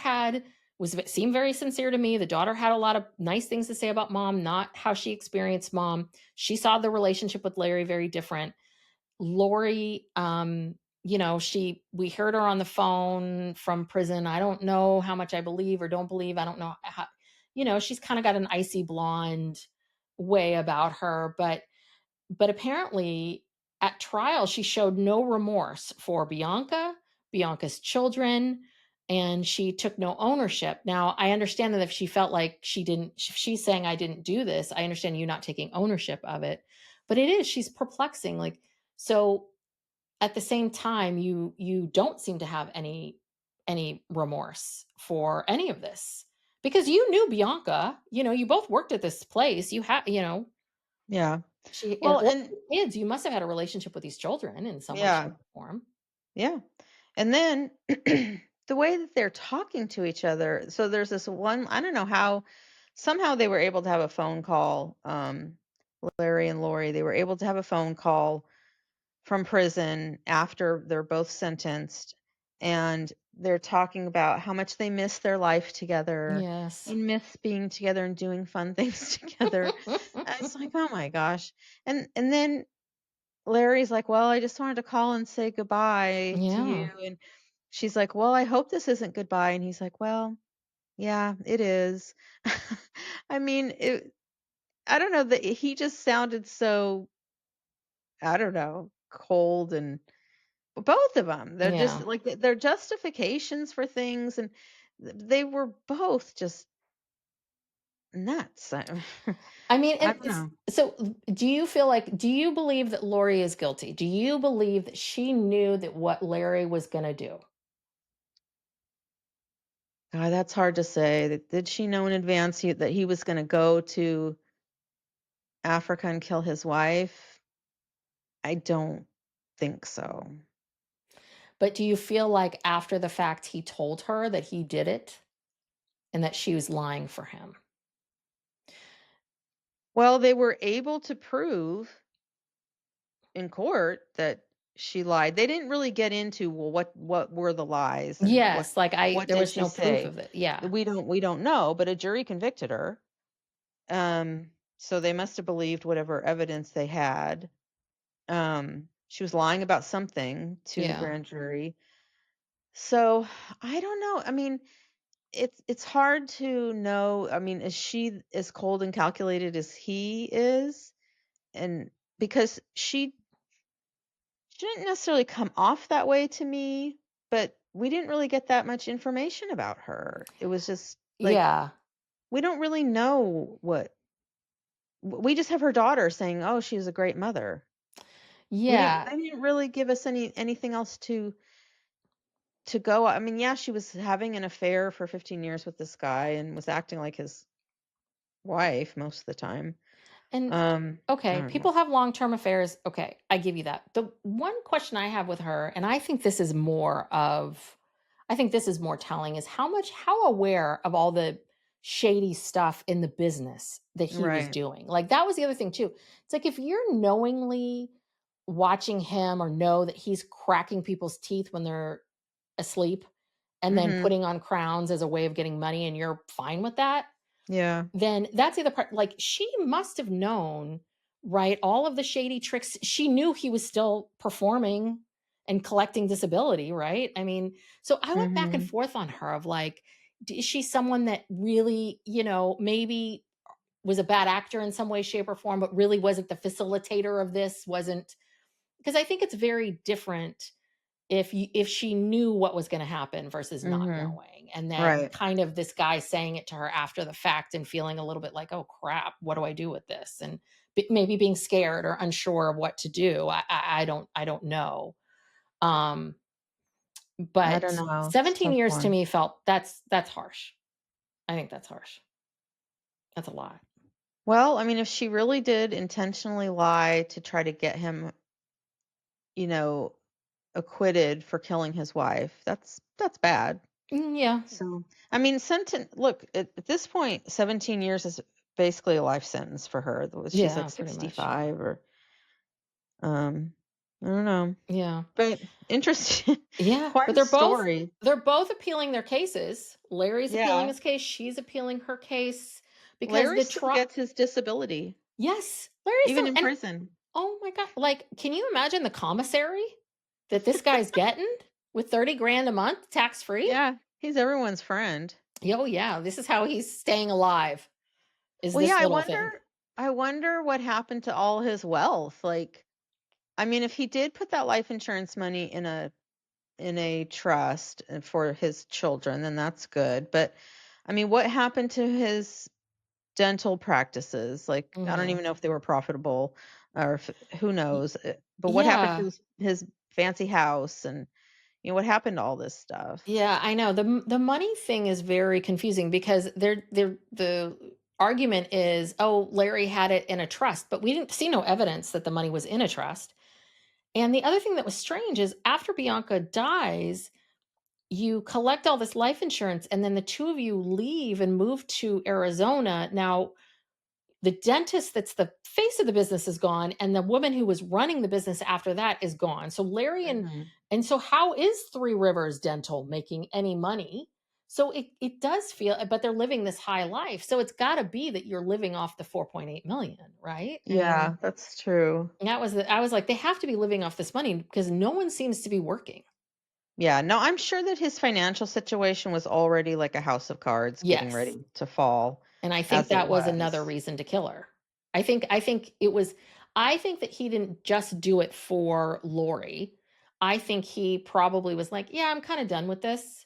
seemed very sincere to me. The daughter had a lot of nice things to say about mom, not how she experienced mom. She saw the relationship with Larry very different. Lori, we heard her on the phone from prison. I don't know how much I believe or don't believe. I don't know how, she's kind of got an icy blonde way about her, but apparently at trial she showed no remorse for Bianca's children, and she took no ownership. Now, I understand that if she felt like if she's saying I didn't do this, I understand you not taking ownership of it. But she's perplexing. Like, so at the same time, you don't seem to have any remorse for any of this because you knew Bianca. You both worked at this place. You had, Yeah. she and Well, or and kids, you must have had a relationship with these children in some way, shape, yeah, or form. yeah. And then the way that they're talking to each other. So there's this one, I don't know how, somehow they were able to have a phone call. Larry and Lori, they were able to have a phone call from prison after they're both sentenced. And they're talking about how much they miss their life together Yes. and miss being together and doing fun things together. And it's like, oh my gosh. And then Larry's like, "Well, I just wanted to call and say goodbye to you." Yeah. And she's like, "Well, I hope this isn't goodbye." And he's like, "Well, yeah, it is." I mean, I don't know that he just sounded so, I don't know, cold, and both of them. They're just Yeah. like their justifications for things, and they were both just nuts. I mean, I and don't know. so do you believe that Lori is guilty? Do you believe that she knew that what Larry was gonna do? God, that's hard to say. Did she know in advance that he was going to go to Africa and kill his wife? I don't think so. But do you feel like after the fact he told her that he did it and that she was lying for him? Well, they were able to prove in court that she lied. They didn't really get into, well, what were the lies and Yes, like what there did was she no proof say? of it. Yeah. We don't know, but a jury convicted her. So they must have believed whatever evidence they had. She was lying about something to the Yeah. grand jury. So, I don't know. I mean, it's hard to know. I mean, is she as cold and calculated as he is? And because she didn't necessarily come off that way to me, but we didn't really get that much information about her. It was just like Yeah. we don't really know we just have her daughter saying, "Oh, she's a great mother." We didn't Yeah. They didn't really give us anything else to go. I mean, yeah, she was having an affair for 15 years with this guy and was acting like his wife most of the time. And I okay, don't know. people have long-term affairs. Okay, I give you that. The one question I have with her, and I think this is more telling, is how aware of all the shady stuff in the business that he was Right. doing. Like that was the other thing too. It's like if you're knowingly watching him or know that he's cracking people's teeth when they're asleep and then Mhm. putting on crowns as a way of getting money and you're fine with that, Yeah. then that's the other part. Like, she must have known, right? All of the shady tricks. She knew he was still performing and collecting disability, right? I mean, so I went back and Mhm. forth on her of like, is she someone that really, maybe was a bad actor in some way, shape, or form, but really wasn't the facilitator of this? Wasn't because I think it's very different if she knew what was gonna happen versus not Mhm. knowing, and then Right. kind of this guy saying it to her after the fact and feeling a little bit like, "Oh, crap, what do I do with this?" And maybe being scared or unsure of what to do. I don't know. Um, I don't but know. It's a 17 tough years to one. me felt that's harsh. I think that's harsh. That's a lot. Well, I mean, if she really did intentionally lie to try to get him, you know, acquitted for killing his wife, that's bad. Yeah. So, I mean, look, at this point, 17 years is basically a life sentence for her. She's like Yeah, pretty much. 65 or um I don't know. Yeah. But interesting. Yeah, Quite but a story. they're both appealing their cases. Larry's appealing Yeah. his case, she's appealing her case because Larry the still trial. gets his disability Yes, Larry's even still in and prison. oh my god, like, can you imagine the commissary that this guy's getting with 30 grand a month tax free? Yeah, he's everyone's friend. Oh yeah, this is how he's staying alive, is Well, yeah, this I little wonder thing. I wonder what happened to all his wealth. Like, I mean, if he did put that life insurance money in a trust for his children, then that's good. But I mean, what happened to his dental practices? Like, I don't Mhm. even know if they were profitable or if, who Y knows. But what happened to yeah. his fancy house and what happened to all this stuff? Yeah, I know. The money thing is very confusing because the argument is, "Oh, Larry had it in a trust," but we didn't see no evidence that the money was in a trust. And the other thing that was strange is after Bianca dies, you collect all this life insurance and then the two of you leave and move to Arizona. Now, the dentist that's the face of the business is gone and the woman who was running the business after that is gone. So Larry Mhm. and so how is Three Rivers Dental making any money? So it does feel, but they're living this high life, so it's got to be that you're living off the 4.8 million, right? I mean, Yeah, that's true. I was like, they have to be living off this money because no one seems to be working. Yeah, no, I'm sure that his financial situation was already like a house of cards getting Yes. ready to fall And I think as it that was another was. reason to kill her. I think that he didn't just do it for Lori. I think he probably was like, "Yeah, I'm kinda done with this."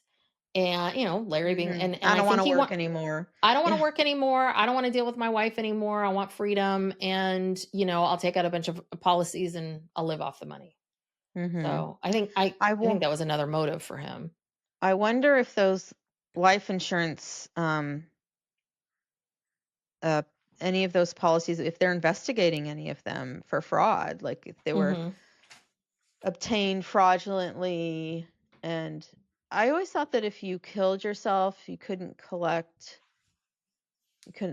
And, Larry being, Mhm. and I I don't think wanna he work want anymore. I don't want to Yeah. work anymore. I don't want to deal with my wife anymore. I want freedom. And, I'll take out a bunch of policies and I'll live off the money. Mhm. So I think I that was another motive for him. I wonder if those life insurance, uh, any of those policies, if they're investigating any of them for fraud, like if they were Hmm. obtained fraudulently. And I always thought that if you killed yourself, you couldn't,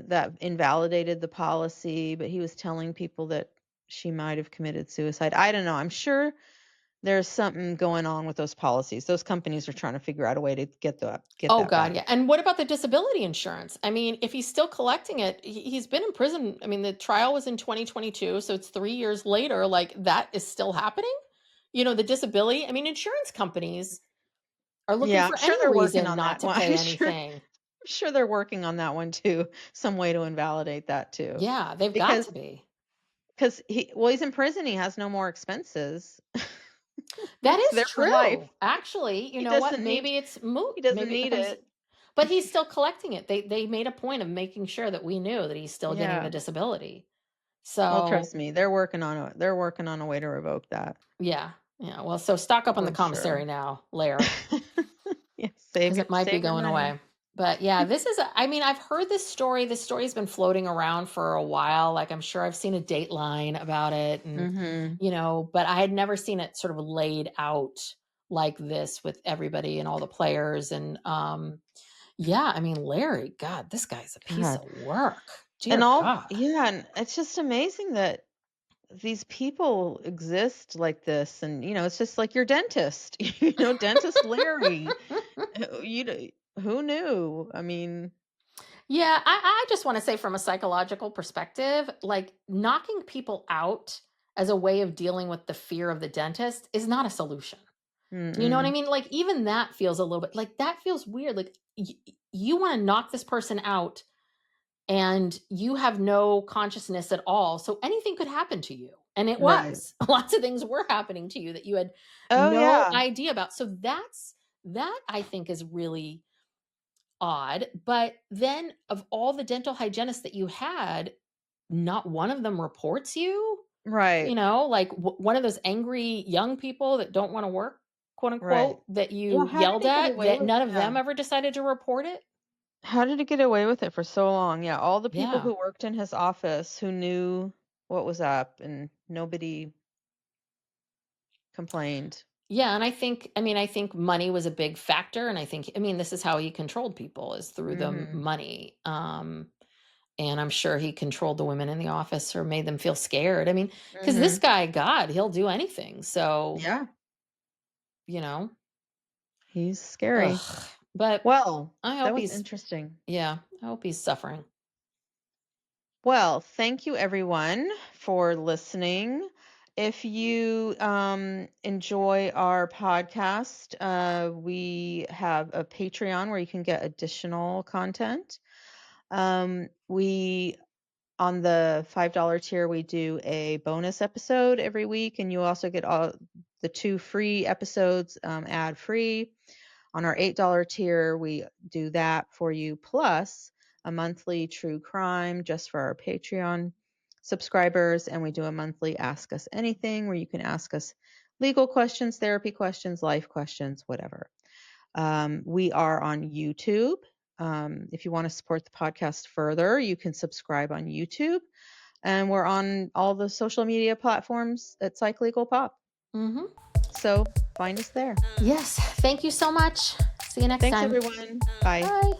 that invalidated the policy, but he was telling people that she might have committed suicide. I don't know. I'm sure there's something going on with those policies. Those companies are trying to figure out a way to get Oh that God, back. yeah. And what about the disability insurance? I mean, if he's still collecting it, he's been in prison. I mean, the trial was in 2022, so it's 3 years later. Like that is still happening. The disability. I mean, insurance companies are looking Yeah, I'm for sure any they're working reason on not that to one. pay anything. I'm sure they're working on that one too. Some way to invalidate that too. Yeah, they've got Because to be. he's in prison, he has no more expenses. That It's is there for life. true. Actually, you He know what? doesn't need Maybe it's moot. he doesn't Maybe it need becomes, it. but he's still collecting it. They made a point of making sure that we knew that he's still getting the Yeah. disability. Well, So trust me, they're working on a way to revoke that yeah, yeah. Well, so stock up on the for commissary sure. now, Lair, Yeah, because it might be save your going money. away. But yeah, I mean, I've heard this story. This story's been floating around for a while. Like I'm sure I've seen a Dateline about it, and Mhm. but I had never seen it sort of laid out like this with everybody and all the players. And yeah, I mean, Larry, God, this guy's a piece God. of work. And Dear all God. yeah, and it's just amazing that these people exist like this. And it's just like your dentist. Dentist Larry. Who knew? I mean, Yeah, I just want to say from a psychological perspective, like knocking people out as a way of dealing with the fear of the dentist is not a solution. You know what I mm-mm. mean? Like even that feels a little bit like that feels weird. Like you want to knock this person out and you have no consciousness at all. So anything could happen to you. And it Right. was. Lots of things were happening to you that you had Oh no yeah. idea about. So that I think is really odd. But then of all the dental hygienists that you had, not one of them reports you? Right. Like one of those angry young people that don't want to work, quote Right. unquote, that Yeah, you how did yelled he get at, away that with none of yeah. them ever decided to report it? How did he get away with it for so long? Yeah, all the people Yeah. who worked in his office who knew what was up, and nobody complained. Yeah, and I think money was a big factor, and I mean, this is how he controlled people is through the Mhm. money. And I'm sure he controlled the women in the office or made them feel scared. I mean, because this Mhm. guy, God, he'll do anything. So, Yeah, you know, he's scary. ugh. But Well, I that hope was he's, interesting. yeah, I hope he's suffering. Well, thank you everyone for listening. If you enjoy our podcast, we have a Patreon where you can get additional content. We On the $5 tier, we do a bonus episode every week, and you also get all the 2 free episodes, ad-free. On our $8 tier, we do that for you, plus a monthly true crime just for our Patreon subscribers, and we do a monthly Ask Us Anything where you can ask us legal questions, therapy questions, life questions, whatever. We are on YouTube. If you want to support the podcast further, you can subscribe on YouTube. And we're on all the social media platforms at Psych Legal Pop. Hmm. So find us there. Yes. Thank you so much. See you next Thanks, time. everyone. Bye. Bye.